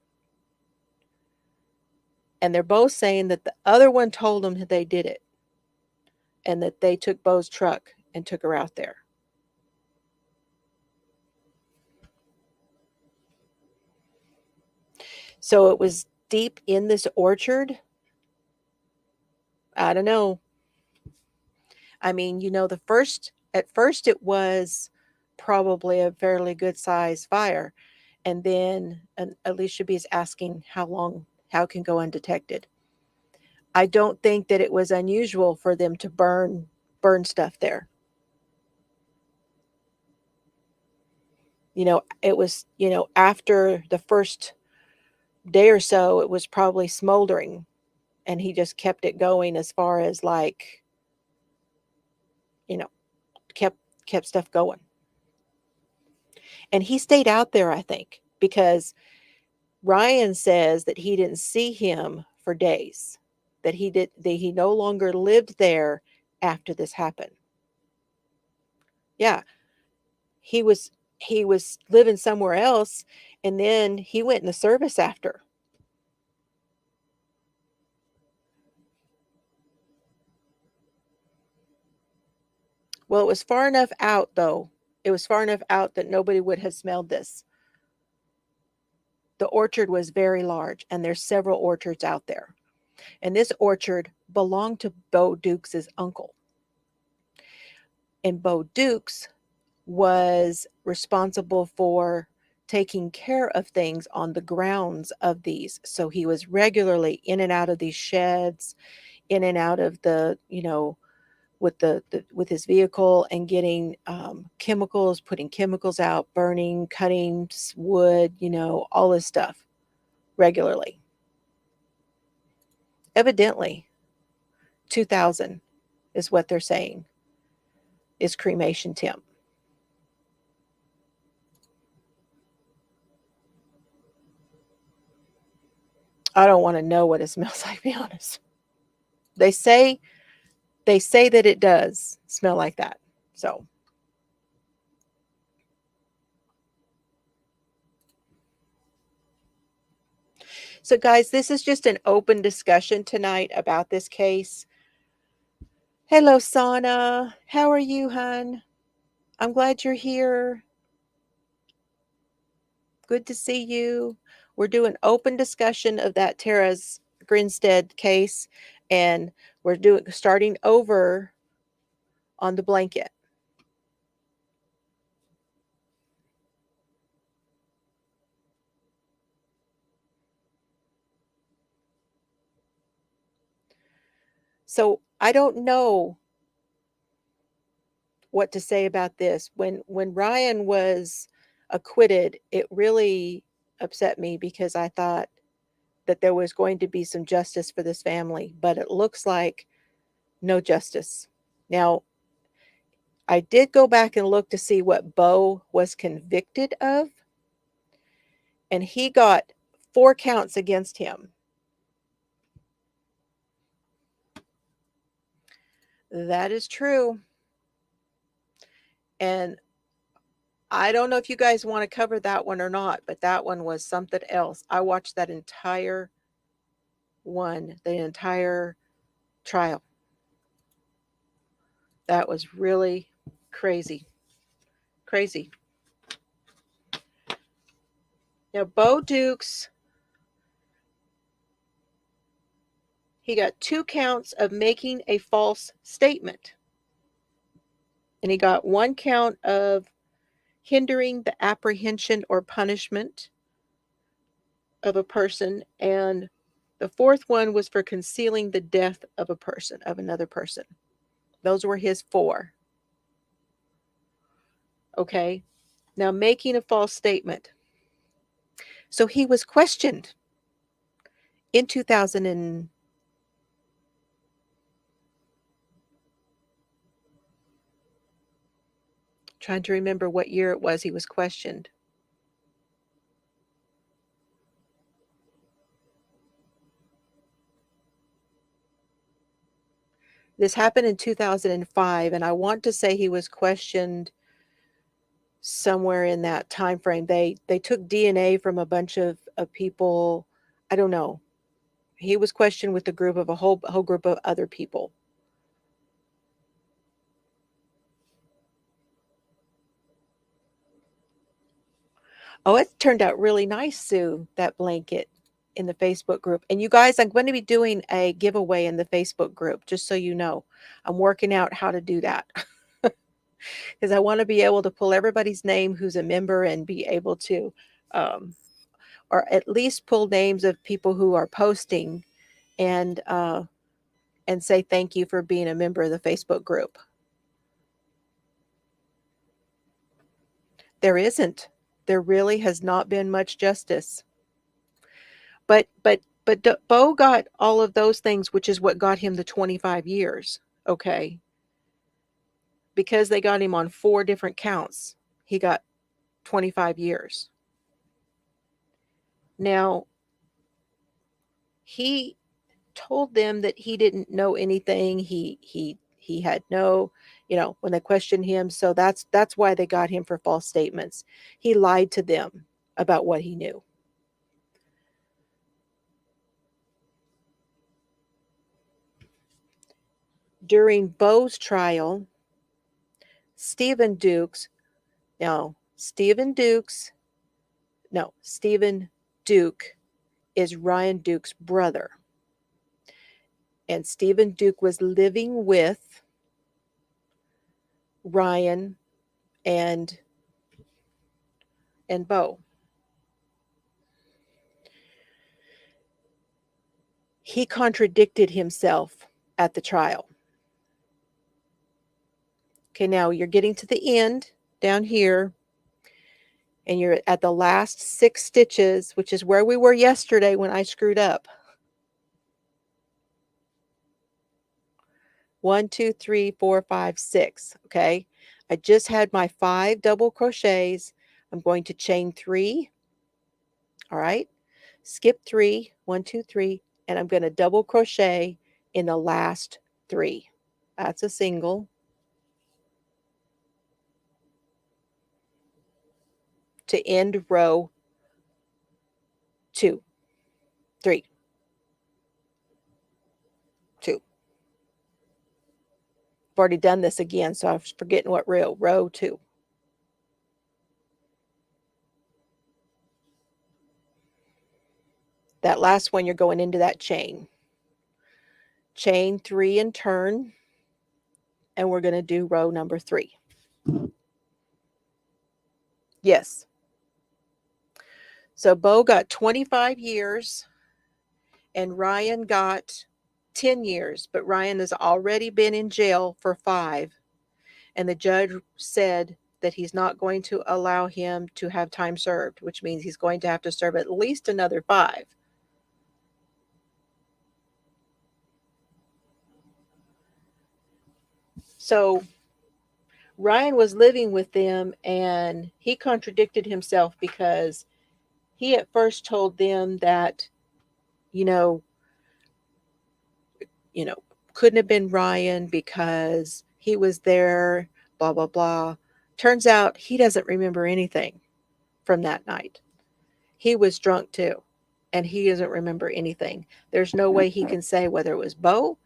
Speaker 1: And they're both saying that the other one told them that they did it and that they took Bo's truck and took her out there. So it was deep in this orchard. I don't know. I mean, at first it was probably a fairly good sized fire. And then Alicia B is asking how it can go undetected. I don't think that it was unusual for them to burn stuff there. It was, after the first day or so, it was probably smoldering, and he just kept it going as far as like, kept stuff going. And he stayed out there, I think, because Ryan says that he didn't see him for days, that he no longer lived there after this happened. Yeah, he was living somewhere else, and then he went in the service after. Well, it was far enough out, though. It was far enough out that nobody would have smelled this. The orchard was very large, and there's several orchards out there. And this orchard belonged to Bo Dukes' uncle. And Bo Dukes was responsible for taking care of things on the grounds of these. So he was regularly in and out of these sheds, in and out of the, with his vehicle, and getting chemicals, putting chemicals out, burning, cutting wood, all this stuff regularly. Evidently, 2,000 is what they're saying is cremation temp. I don't want to know what it smells like, to be honest. They say that it does smell like that. So guys, this is just an open discussion tonight about this case. Hello, Sana. How are you, hun? I'm glad you're here. Good to see you. We're doing open discussion of that Tara's Grinstead case, and we're starting over on the blanket. So I don't know what to say about this. When Ryan was acquitted, it really upset me because I thought that there was going to be some justice for this family, but it looks like no justice. Now, I did go back and look to see what Bo was convicted of, and he got 4 counts against him. That is true. And I don't know if you guys want to cover that one or not, but that one was something else. I watched that entire the entire trial. That was really crazy. Crazy. Now, Bo Dukes, he got 2 counts of making a false statement. And he got 1 count of hindering the apprehension or punishment of a person, and the 4th one was for concealing the death of another person. Those were his 4. Okay. Now, making a false statement. So he was questioned in 2000 and trying to remember what year it was he was questioned. This happened in 2005, and I want to say he was questioned somewhere in that time frame. They took DNA from a bunch of people. I don't know. He was questioned with a whole group of other people. Oh, it turned out really nice, Sue, that blanket in the Facebook group. And you guys, I'm going to be doing a giveaway in the Facebook group, just so you know. I'm working out how to do that. Because I want to be able to pull everybody's name who's a member and be able to, or at least pull names of people who are posting and say thank you for being a member of the Facebook group. There isn't. There really has not been much justice. But Bo got all of those things, which is what got him the 25 years. Okay. Because they got him on 4 different counts, he got 25 years. Now, he told them that he didn't know anything. He had no, when they questioned him. So that's why they got him for false statements. He lied to them about what he knew. During Bo's trial, Stephen Duke is Ryan Duke's brother. And Stephen Duke was living with Ryan and Bo. He contradicted himself at the trial. Okay, now you're getting to the end down here, and you're at the last 6 stitches, which is where we were yesterday when I screwed up. 1, 2, 3, 4, 5, 6. Okay, I just had my 5 double crochets. I'm going to chain 3. All right, skip 3, 1, 2, 3, and I'm going to double crochet in the last 3. That's a single. To end row 2, 3, 2. I've already done this again, so I'm forgetting what row 2. That last one, you're going into that chain. Chain 3 and turn, and we're going to do row number 3. Yes. So Bo got 25 years, and Ryan got 10 years, but Ryan has already been in jail for 5, and the judge said that he's not going to allow him to have time served, which means he's going to have to serve at least another 5. So Ryan was living with them, and he contradicted himself because he at first told them that, you know, couldn't have been Ryan because he was there, blah, blah, blah. Turns out he doesn't remember anything from that night. He was drunk too, and he doesn't remember anything. There's no way he can say whether it was Bo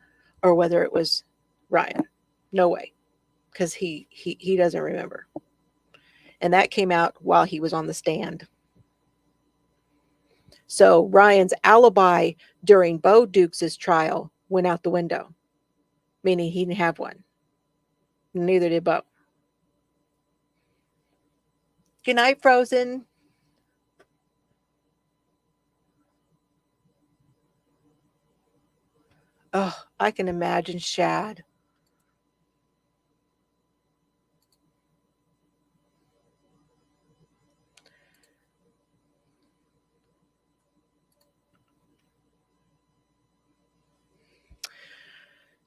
Speaker 1: or whether it was Ryan. No way, because he doesn't remember. And that came out while he was on the stand. So Ryan's alibi during Bo Dukes' trial went out the window, meaning he didn't have one. Neither did Bo. Good night, Frozen. Oh, I can imagine Shad.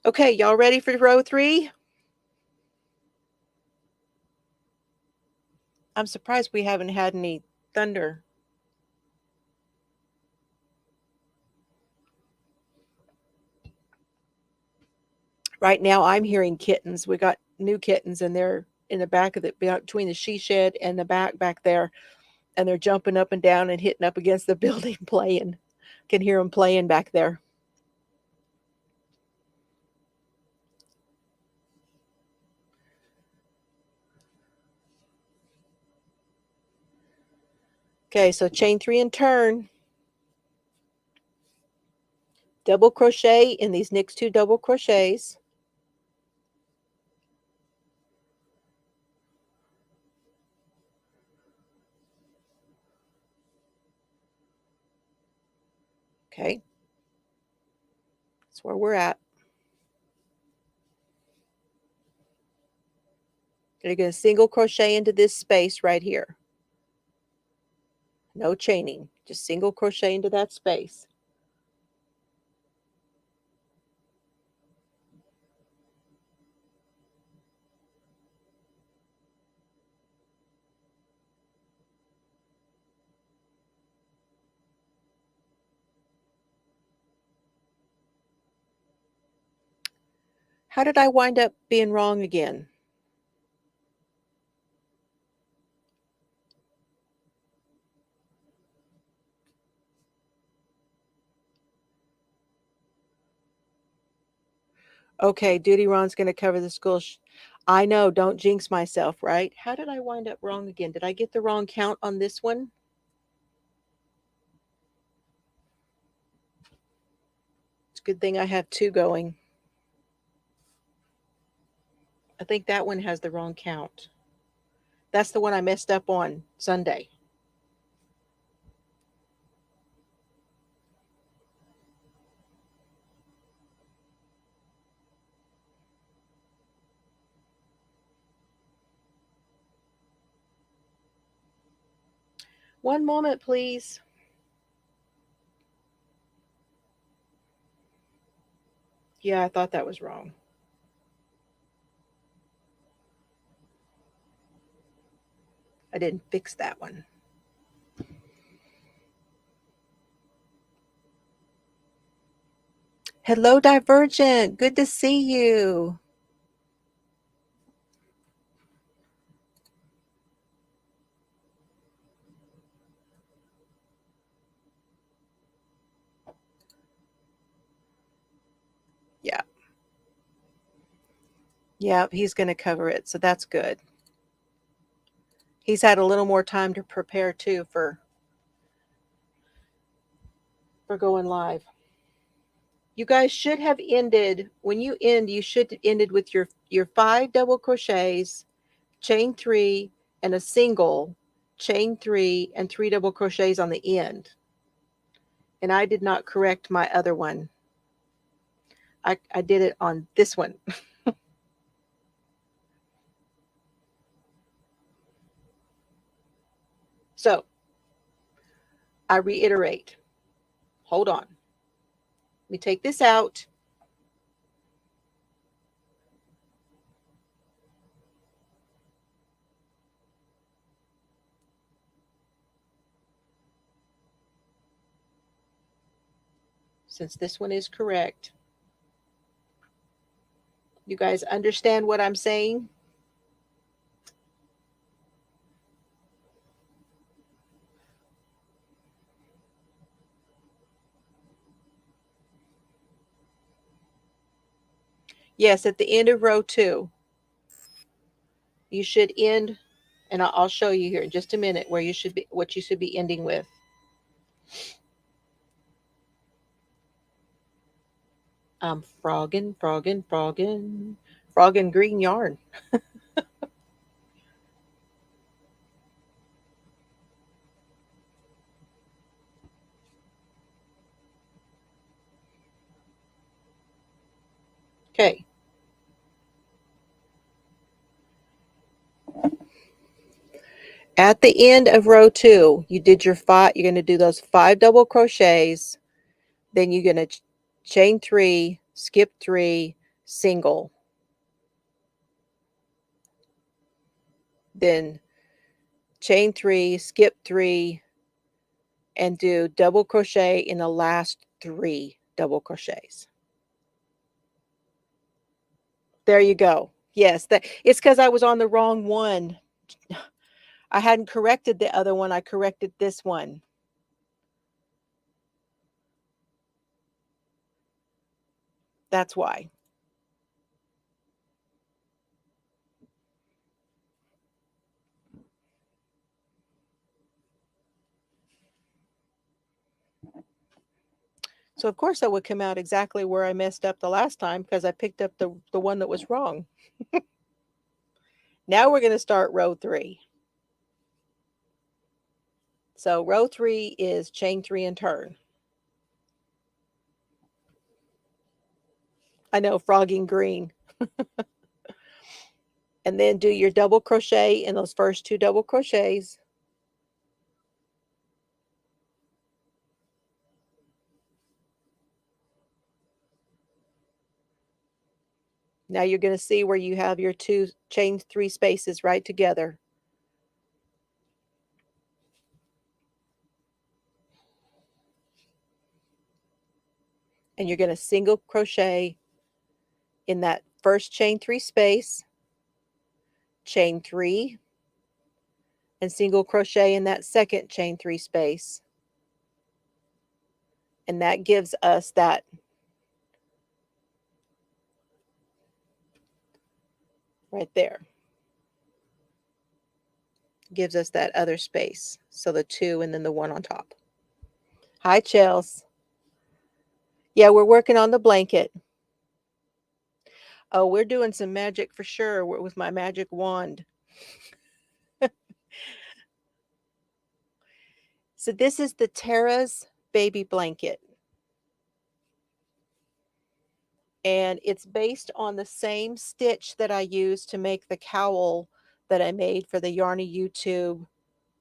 Speaker 1: Okay, y'all ready for row 3? I'm surprised we haven't had any thunder. Right now I'm hearing kittens. We got new kittens, and they're in the back of between the she shed and the back there, and they're jumping up and down and hitting up against the building playing. Can hear them playing back there. Okay, so chain 3 and turn. Double crochet in these next 2 double crochets. Okay, that's where we're at. You're going to single crochet into this space right here. No chaining, just single crochet into that space. How did I wind up being wrong again? Okay, Duty Ron's going to cover the school. I know, don't jinx myself, right? How did I wind up wrong again? Did I get the wrong count on this one? It's a good thing I have 2 going. I think that one has the wrong count. That's the one I messed up on Sunday. One moment, please. Yeah, I thought that was wrong. I didn't fix that one. Hello, Divergent. Good to see you. Yeah. Yeah, he's going to cover it, so that's good. He's had a little more time to prepare too for going live. You guys should have ended, when you end, you should have ended with your 5 double crochets, chain 3 and a single, chain 3 and 3 double crochets on the end. And I did not correct my other one. I did it on this one. So I reiterate. Hold on. Let me take this out. Since this one is correct. You guys understand what I'm saying? Yes, at the end of row 2, you should end, and I'll show you here in just a minute where you should be, what you should be ending with. I'm frogging green yarn. Okay. At the end of row 2, you did your 5, you're going to do those 5 double crochets, then you're going to chain 3, skip 3, single. Then chain 3, skip 3, and do double crochet in the last 3 double crochets. There you go. Yes, that it's because I was on the wrong one. I hadn't corrected the other one. I corrected this one. That's why. So of course that would come out exactly where I messed up the last time because I picked up the one that was wrong. Now we're going to start row 3. So row 3 is chain 3 and turn. I know, frogging green. And then do your double crochet in those first 2 double crochets. Now you're going to see where you have your 2 chain 3 spaces right together. And you're going to single crochet in that first chain 3 space, chain 3, and single crochet in that second chain 3 space. And that gives us that right there. Gives us that other space. So the 2 and then the 1 on top. Hi, Chels. Yeah, we're working on the blanket. Oh, we're doing some magic for sure with my magic wand. So this is the Tara's baby blanket. And it's based on the same stitch that I used to make the cowl that I made for the Yarny YouTube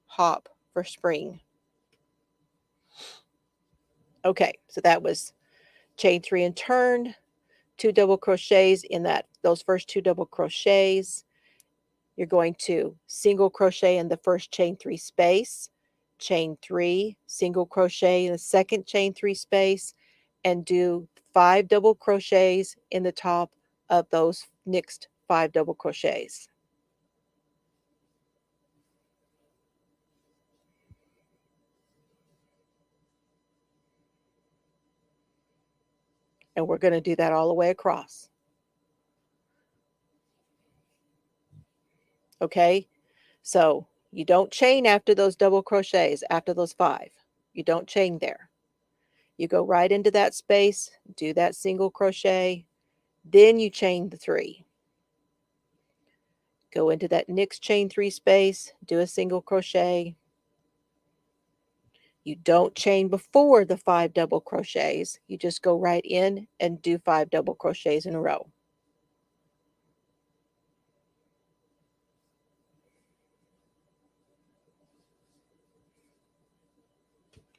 Speaker 1: hop for spring. Okay, so that was chain 3 and turn, 2 double crochets in those first 2 double crochets. You're going to single crochet in the first chain 3 space, chain 3, single crochet in the second chain 3 space, and do 5 double crochets in the top of those next 5 double crochets. And we're going to do that all the way across. Okay, so you don't chain after those double crochets, after those 5. You don't chain there. You go right into that space, do that single crochet, then you chain the 3. Go into that next chain 3 space, do a single crochet. You don't chain before the 5 double crochets. You just go right in and do 5 double crochets in a row.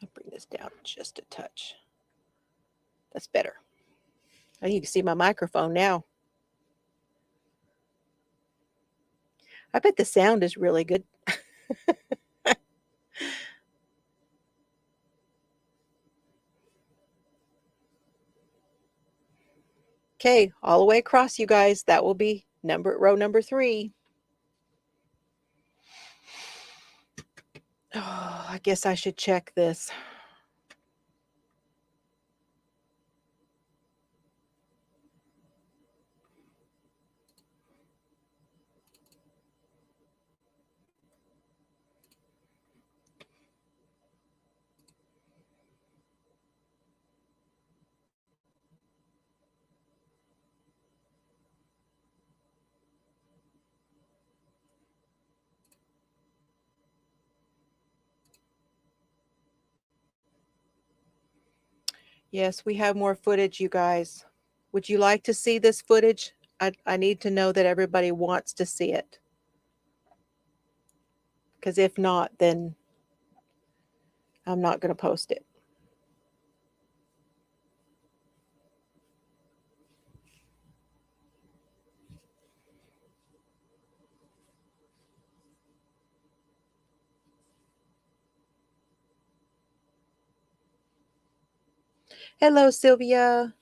Speaker 1: I'll bring this down just a touch. That's better. Oh, you can see my microphone now. I bet the sound is really good. Okay, all the way across, you guys. That will be row number 3. Oh, I guess I should check this. Yes, we have more footage, you guys. Would you like to see this footage? I need to know that everybody wants to see it. Because if not, then I'm not going to post it. Hello, Sylvia.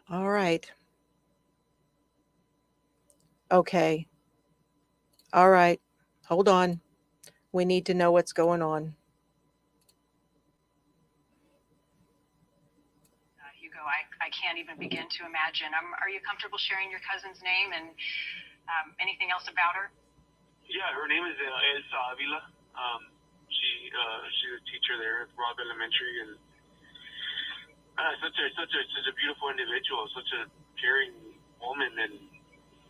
Speaker 1: All right. Okay. All right. Hold on. We need to know what's going on.
Speaker 11: Hugo, I can't even begin to imagine. Are you comfortable sharing your cousin's name and anything else about her?
Speaker 12: Yeah, her name is Elsa Avila. She's a teacher there at Robb Elementary, and such a beautiful individual, such a caring woman, and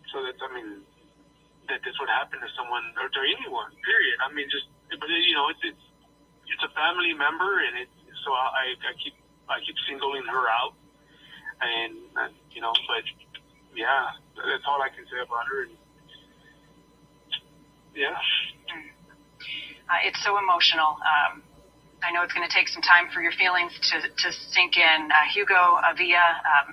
Speaker 12: so that that this would happen to someone or to anyone. Period. But it's a family member, and so I keep singling her out, and but yeah, that's all I can say about her. And, yeah.
Speaker 11: It's so emotional. I know it's going to take some time for your feelings to sink in. Hugo, Avia,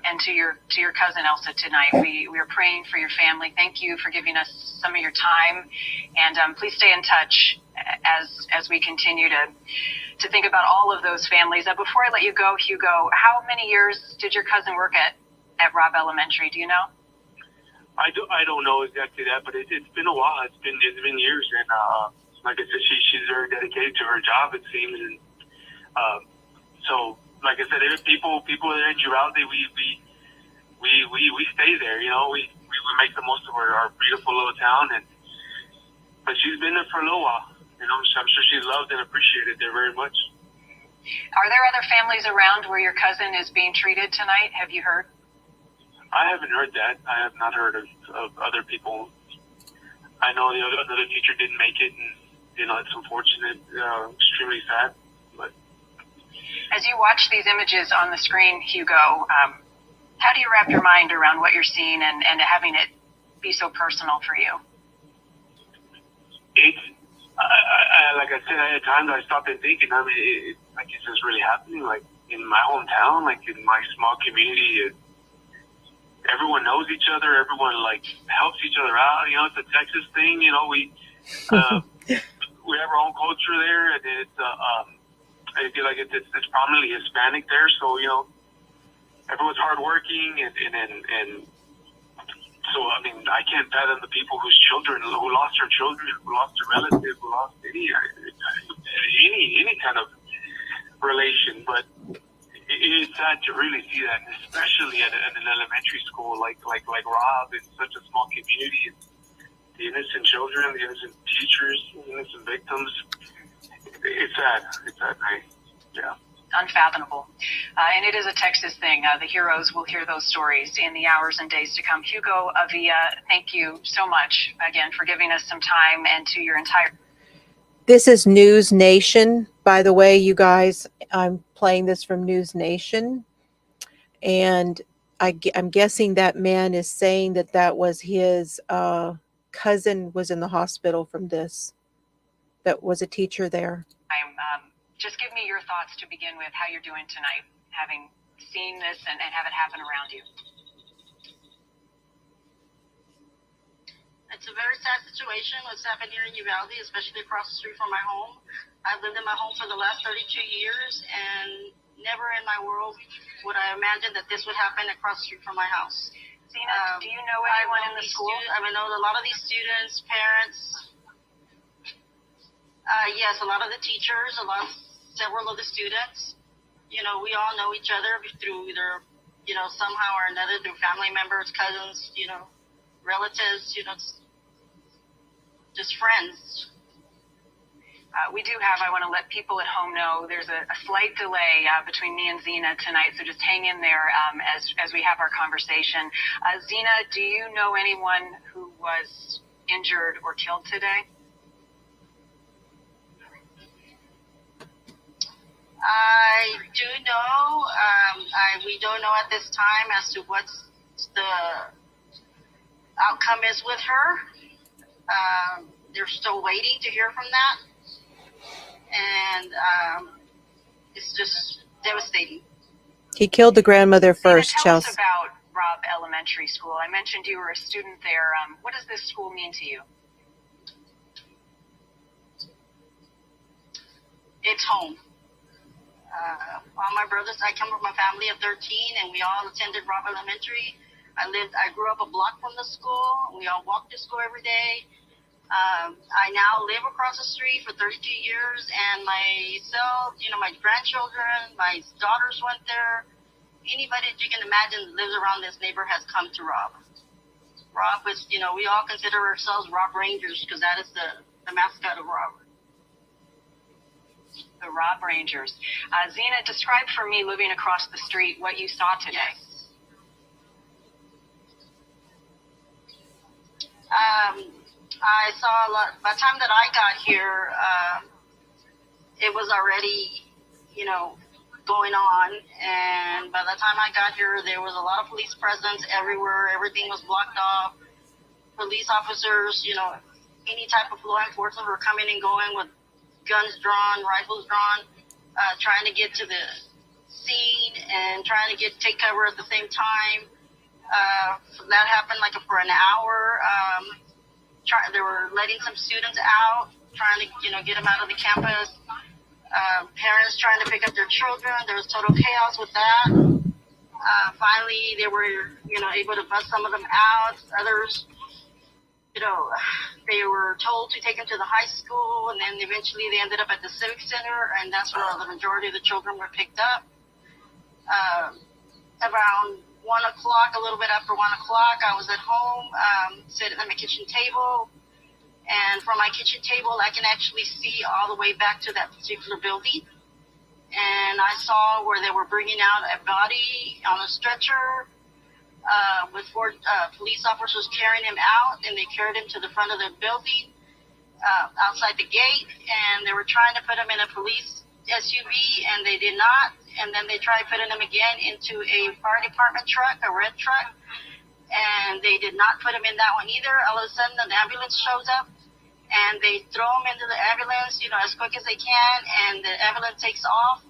Speaker 11: and to your cousin Elsa tonight. We are praying for your family. Thank you for giving us some of your time, and please stay in touch as we continue to think about all of those families. Before I let you go, Hugo, how many years did your cousin work at Robb Elementary? Do you know?
Speaker 12: I don't know exactly that, but it's been a while. It's been years, and like I said, she's very dedicated to her job, it seems, and so like I said, people there in Uvalde, we stay there. We make the most of our beautiful little town, but she's been there for a little while. I'm sure she's loved and appreciated there very much.
Speaker 11: Are there other families around where your cousin is being treated tonight? Have you heard?
Speaker 12: I haven't heard that. I have not heard of other people. I know another teacher didn't make it, and it's unfortunate, extremely sad. But
Speaker 11: as you watch these images on the screen, Hugo, how do you wrap your mind around what you're seeing and having it be so personal for you?
Speaker 12: Like I said, at times I stopped and thinking. Is this really happening? Like in my hometown, like in my small community. Everyone knows each other. Everyone helps each other out. It's a Texas thing. we have our own culture there, and it's I feel like it's prominently Hispanic there. So everyone's hardworking, and so I mean I can't fathom the people who lost their children, who lost their relatives, who lost any kind of relation. But it's sad to really see that, especially at an elementary school like Rob, in such a small community. The innocent children, the innocent teachers, the innocent victims. It's sad. Yeah.
Speaker 11: Unfathomable. And it is a Texas thing. The heroes will hear those stories in the hours and days to come. Hugo Avila, thank you so much again for giving us some time, and to your entire...
Speaker 1: This is News Nation, by the way, you guys. I'm playing this from News Nation. And I'm guessing that man is saying that was his cousin was in the hospital from this. That was a teacher there.
Speaker 11: Just give me your thoughts to begin with, how you're doing tonight, having seen this and have it happen around you.
Speaker 13: It's a very sad situation what's happened here in Uvalde, especially across the street from my home. I've lived in my home for the last 32 years, and never in my world would I imagine that this would happen across the street from my house.
Speaker 11: Zena, do you know anyone in the school?
Speaker 13: I know a lot of these students, parents. Yes, a lot of the teachers, several of the students. We all know each other through either, somehow or another, through family members, cousins, relatives, just friends.
Speaker 11: We do have, I want to let people at home know, there's a slight delay between me and Zena tonight, so just hang in there as we have our conversation. Zena, do you know anyone who was injured or killed today?
Speaker 13: I do know. We don't know at this time as to what's the outcome is with her. They're still waiting to hear from that. And it's just devastating.
Speaker 1: He killed the grandmother first,
Speaker 11: Tell us
Speaker 1: Chelsea.
Speaker 11: about Robb Elementary School. I mentioned you were a student there. What does this school mean to you?
Speaker 13: It's home. All my brothers, I come from a family of 13, and we all attended Robb Elementary. I grew up a block from the school. We all walked to school every day. I now live across the street for 32 years, and myself, my grandchildren, my daughters went there. Anybody that you can imagine that lives around this neighborhood has come to Robb. Robb was, we all consider ourselves Robb Rangers because that is the mascot of Robb.
Speaker 11: The Robb Rangers. Zena, describe for me, living across the street, what you saw today.
Speaker 13: Yes. I saw a lot. By the time that I got here, it was already, going on. And by the time I got here, there was a lot of police presence everywhere. Everything was blocked off. Police officers, any type of law enforcement were coming and going with guns drawn, rifles drawn, trying to get to the scene and trying to take cover at the same time. That happened for an hour. They were letting some students out, trying to, get them out of the campus. Parents trying to pick up their children. There was total chaos with that. Finally, they were, able to bust some of them out. Others, they were told to take them to the high school, and then eventually they ended up at the Civic Center, and that's where the majority of the children were picked up. Around 1 o'clock, a little bit after 1 o'clock, I was at home, sitting at my kitchen table, and from my kitchen table, I can actually see all the way back to that particular building, and I saw where they were bringing out a body on a stretcher, with 4 police officers carrying him out, and they carried him to the front of the building, outside the gate, and they were trying to put him in a police SUV, and they did not, and then they tried putting him again into a fire department truck, a red truck, and they did not put him in that one either. All of a sudden, the ambulance shows up, and they throw him into the ambulance, as quick as they can, and the ambulance takes off,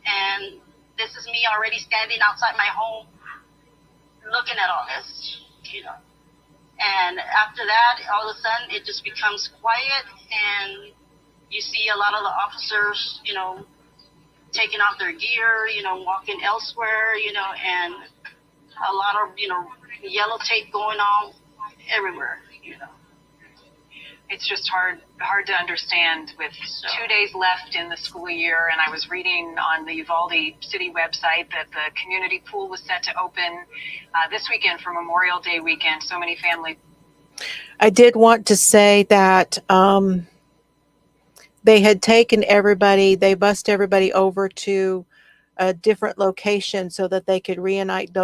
Speaker 13: and this is me already standing outside my home, looking at all this, And after that, all of a sudden, it just becomes quiet, and You see a lot of the officers, taking off their gear, walking elsewhere, and a lot of, yellow tape going on everywhere.
Speaker 11: It's just hard to understand with 2 days left in the school year. And I was reading on the Uvalde city website that the community pool was set to open this weekend for Memorial Day weekend. So many families.
Speaker 1: I did want to say that they had taken everybody, they bussed everybody over to a different location so that they could reunite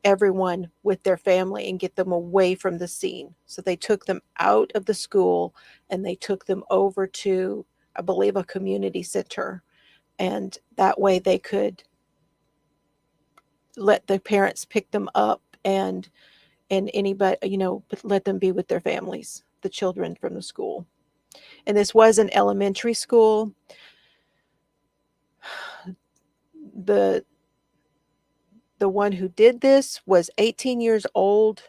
Speaker 1: everyone with their family and get them away from the scene. So they took them out of the school and they took them over to, I believe, a community center. And that way they could let the parents pick them up and anybody, let them be with their families, the children from the school. And this was an elementary school. The one who did this was 18 years old,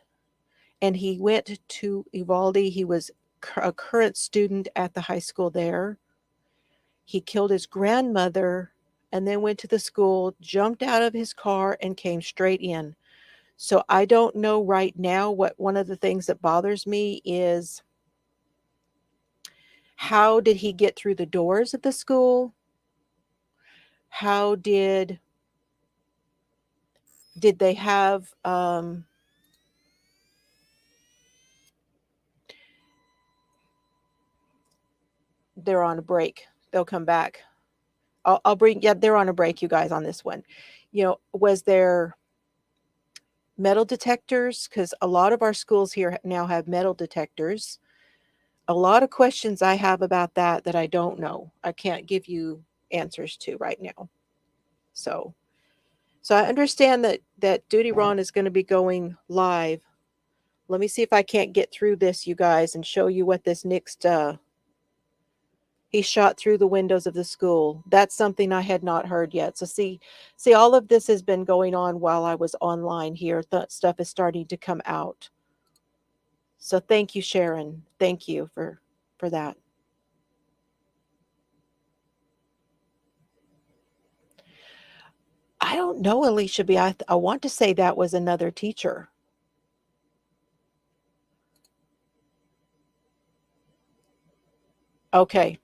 Speaker 1: and he went to Uvalde. He was a current student at the high school there. He killed his grandmother and then went to the school, jumped out of his car, and came straight in. So I don't know right now what one of the things that bothers me is, how did he get through the doors of the school? How did they have they're on a break. They'll come back. I'll bring, yeah, they're on a break, you guys, on this one. Was there metal detectors? Because a lot of our schools here now have metal detectors. A lot of questions I have about that I don't know. I can't give you answers to right now. So I understand that Duty Ron is going to be going live. Let me see if I can't get through this, you guys, and show you what this next he shot through the windows of the school. That's something I had not heard yet. So see, all of this has been going on while I was online here. That stuff is starting to come out. So thank you, Sharon. Thank you for that. I don't know, Alicia B. I want to say that was another teacher. Okay.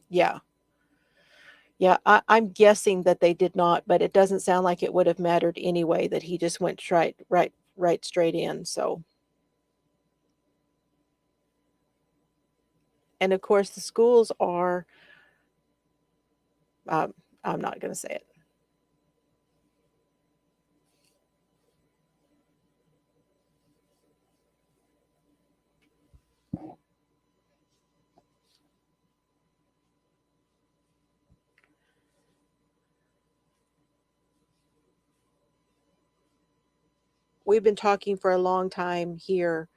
Speaker 1: Yeah. Yeah, I'm guessing that they did not, but it doesn't sound like it would have mattered anyway, that he just went right straight in. So, and of course the schools are, I'm not going to say it. We've been talking for a long time here,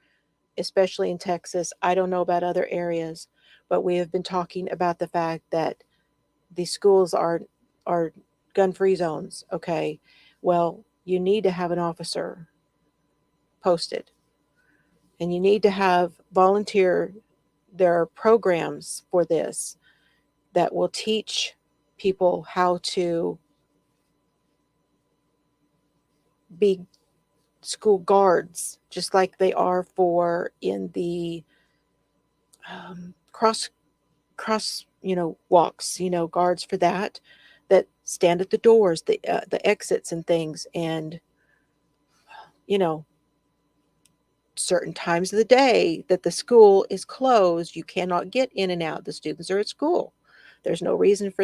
Speaker 1: especially in Texas. I don't know about other areas, but we have been talking about the fact that the schools are gun-free zones. Okay, well, you need to have an officer posted, and you need to have volunteer. There are programs for this that will teach people how to be school guards, just like they are for in the cross walks, guards for that stand at the doors, the exits and things, and certain times of the day that the school is closed, you cannot get in and out. The students are at school. There's no reason for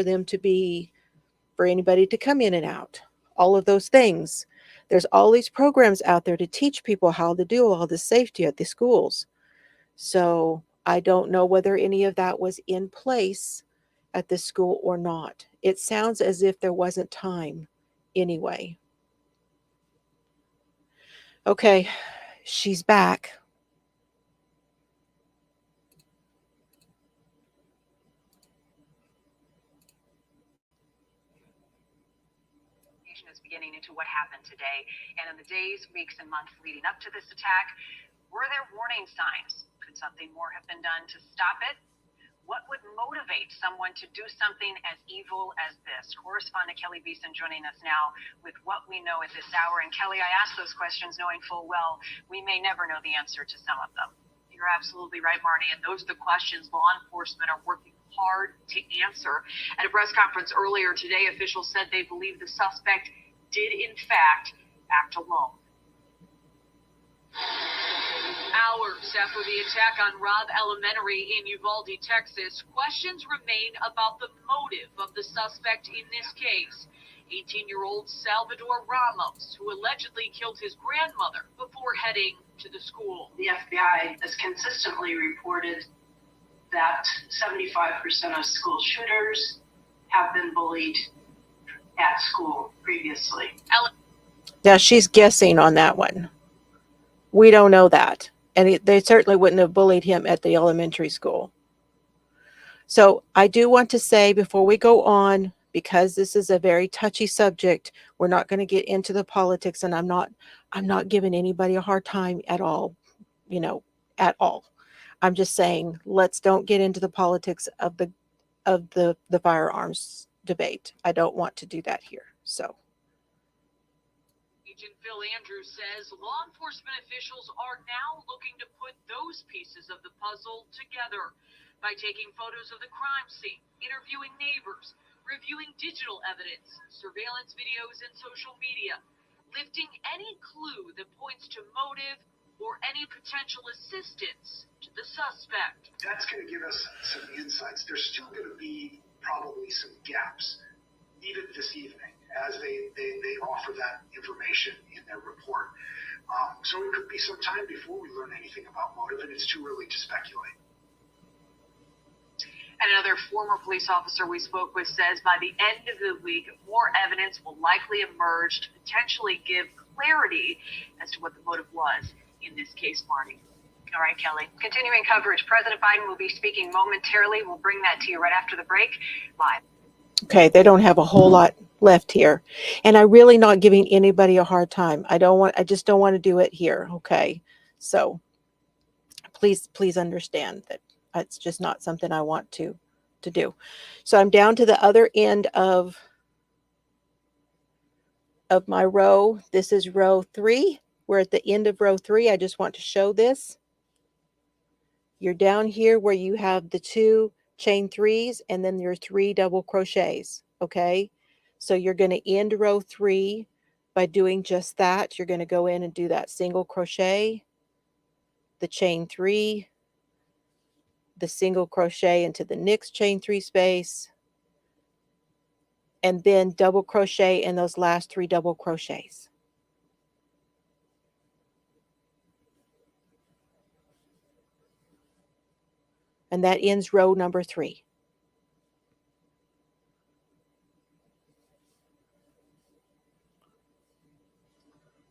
Speaker 1: anybody to come in and out. All of those things. There's all these programs out there to teach people how to do all this safety at the schools. So I don't know whether any of that was in place at the school or not. It sounds as if there wasn't time anyway. Okay, she's back.
Speaker 11: investigations beginning into what happened today. And in the days, weeks, and months leading up to this attack, were there warning signs? Could something more have been done to stop it? What would motivate someone to do something as evil as this? Correspondent Kelly Beeson joining us now with what we know at this hour. And Kelly, I ask those questions knowing full well we may never know the answer to some of them.
Speaker 14: You're absolutely right, Marnie. And those are the questions law enforcement are working hard to answer. At a press conference earlier today, officials said they believe the suspect did, in fact, act alone. Hours after the attack on Robb Elementary in Uvalde, Texas, questions remain about the motive of the suspect in this case. 18-year-old Salvador Ramos, who allegedly killed his grandmother before heading to the school.
Speaker 15: The FBI has consistently reported that 75% of school shooters have been bullied at school previously.
Speaker 1: Now she's guessing on that one. We don't know that. And they certainly wouldn't have bullied him at the elementary school. So I do want to say before we go on, because this is a very touchy subject, we're not going to get into the politics, and I'm not giving anybody a hard time at all, at all. I'm just saying, let's don't get into the politics of the firearms debate. I don't want to do that here. So
Speaker 14: Agent Phil Andrews says law enforcement officials are now looking to put those pieces of the puzzle together by taking photos of the crime scene, interviewing neighbors, reviewing digital evidence, surveillance videos, and social media, lifting any clue that points to motive or any potential assistance to the suspect.
Speaker 16: That's going to give us some insights. There's still going to be probably some gaps, even this evening, as they offer that information in their report. So it could be some time before we learn anything about motive, and it's too early to speculate.
Speaker 14: And another former police officer we spoke with says by the end of the week, more evidence will likely emerge to potentially give clarity as to what the motive was in this case, Marnie.
Speaker 11: All right, Kelly. Continuing coverage. President Biden will be speaking momentarily. We'll bring that to you right after the break, live.
Speaker 1: okay, they don't have a whole lot left here, and I'm really not giving anybody a hard time. I just don't want to do it here. Okay, so please understand that it's just not something I want to do. So I'm down to the other end of my row. This is row 3. We're at the end of row 3. I just want to show this. You're down here where you have the 2 chain 3s and then your 3 double crochets. Okay, so you're going to end row 3 by doing just that. You're going to go in and do that single crochet, the chain 3, the single crochet into the next chain 3 space, and then double crochet in those last 3 double crochets. And that ends row number 3.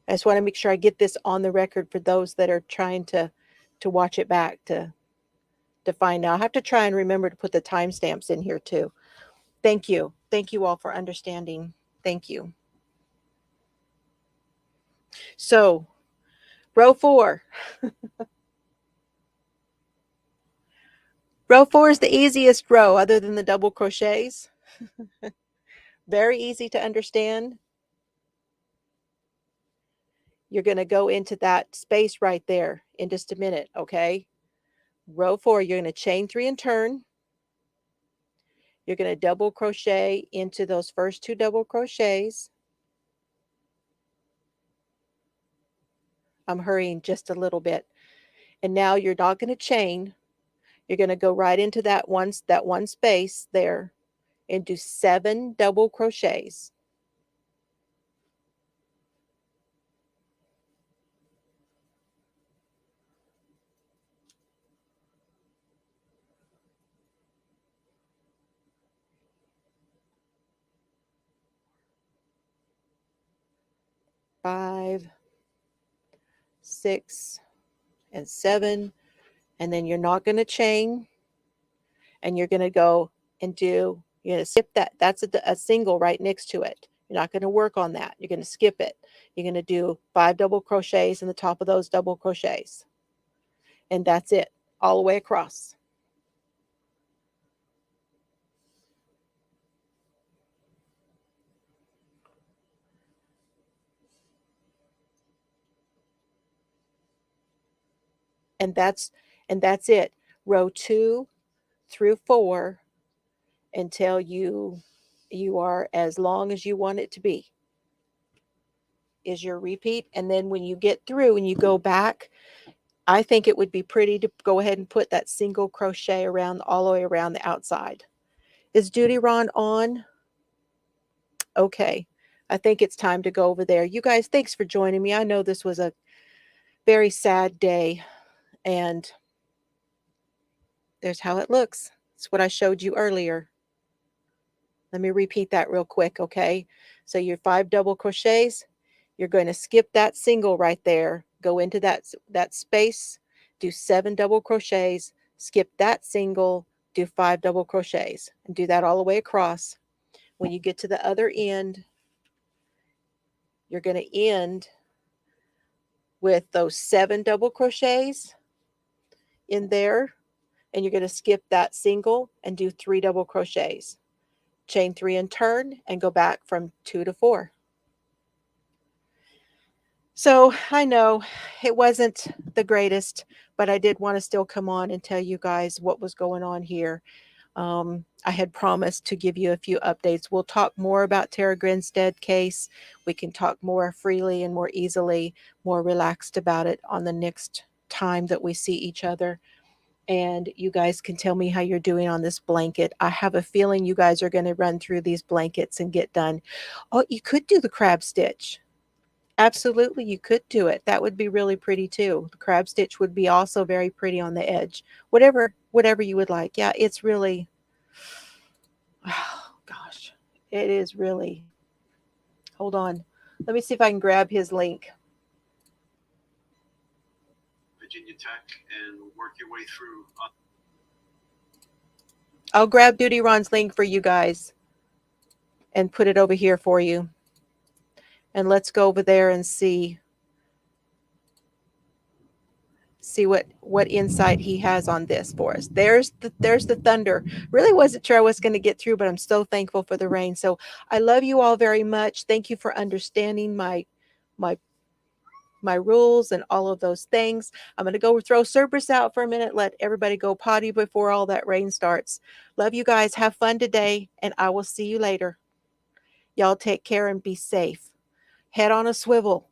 Speaker 1: I just want to make sure I get this on the record for those that are trying to watch it back to find out. I have to try and remember to put the timestamps in here too. Thank you. Thank you all for understanding. Thank you. So, row 4. Row 4 is the easiest row other than the double crochets. Very easy to understand. You're going to go into that space right there in just a minute, okay? Row 4, you're going to chain 3 and turn. You're going to double crochet into those first 2 double crochets. I'm hurrying just a little bit. And now you're not going to chain. You're going to go right into that one space there and do 7 double crochets. Five, 6, and 7, and then you're not going to chain, and you're going to go and you're going to skip that. That's a single right next to it. You're not going to work on that. You're going to skip it. You're going to do 5 double crochets in the top of those double crochets. And that's it, all the way across. And that's it. Row 2 through 4 until you are as long as you want it to be is your repeat. And then when you get through and you go back, I think it would be pretty to go ahead and put that single crochet around all the way around the outside. Is Duty Ron on? Okay. I think it's time to go over there. You guys, thanks for joining me. I know this was a very sad day, and there's how it looks. It's what I showed you earlier. Let me repeat that real quick, okay? So your 5 double crochets, you're going to skip that single right there, go into that space, do 7 double crochets, skip that single, do 5 double crochets, and do that all the way across. When you get to the other end, you're going to end with those 7 double crochets in there, and you're going to skip that single and do 3 double crochets. Chain 3 and turn, and go back from 2 to 4. So I know it wasn't the greatest, but I did want to still come on and tell you guys what was going on here. I had promised to give you a few updates. We'll talk more about Tara Grinstead case. We can talk more freely and more easily, more relaxed about it on the next time that we see each other. And you guys can tell me how you're doing on this blanket. I have a feeling you guys are going to run through these blankets and get done. Oh, you could do the crab stitch. Absolutely, you could do it. That would be really pretty too. The crab stitch would be also very pretty on the edge. Whatever you would like. Yeah, it's really, oh gosh, it is really. Hold on. Let me see if I can grab his link.
Speaker 2: Virginia Tech and work your way through.
Speaker 1: I'll grab Duty Ron's link for you guys and put it over here for you. And let's go over there and see what insight he has on this for us. There's the thunder. Really wasn't sure I was going to get through, but I'm so thankful for the rain. So I love you all very much. Thank you for understanding my rules and all of those things. I'm going to go throw Cerberus out for a minute, let everybody go potty before all that rain starts. Love you guys. Have fun today, and I will see you later. Y'all take care and be safe. Head on a swivel.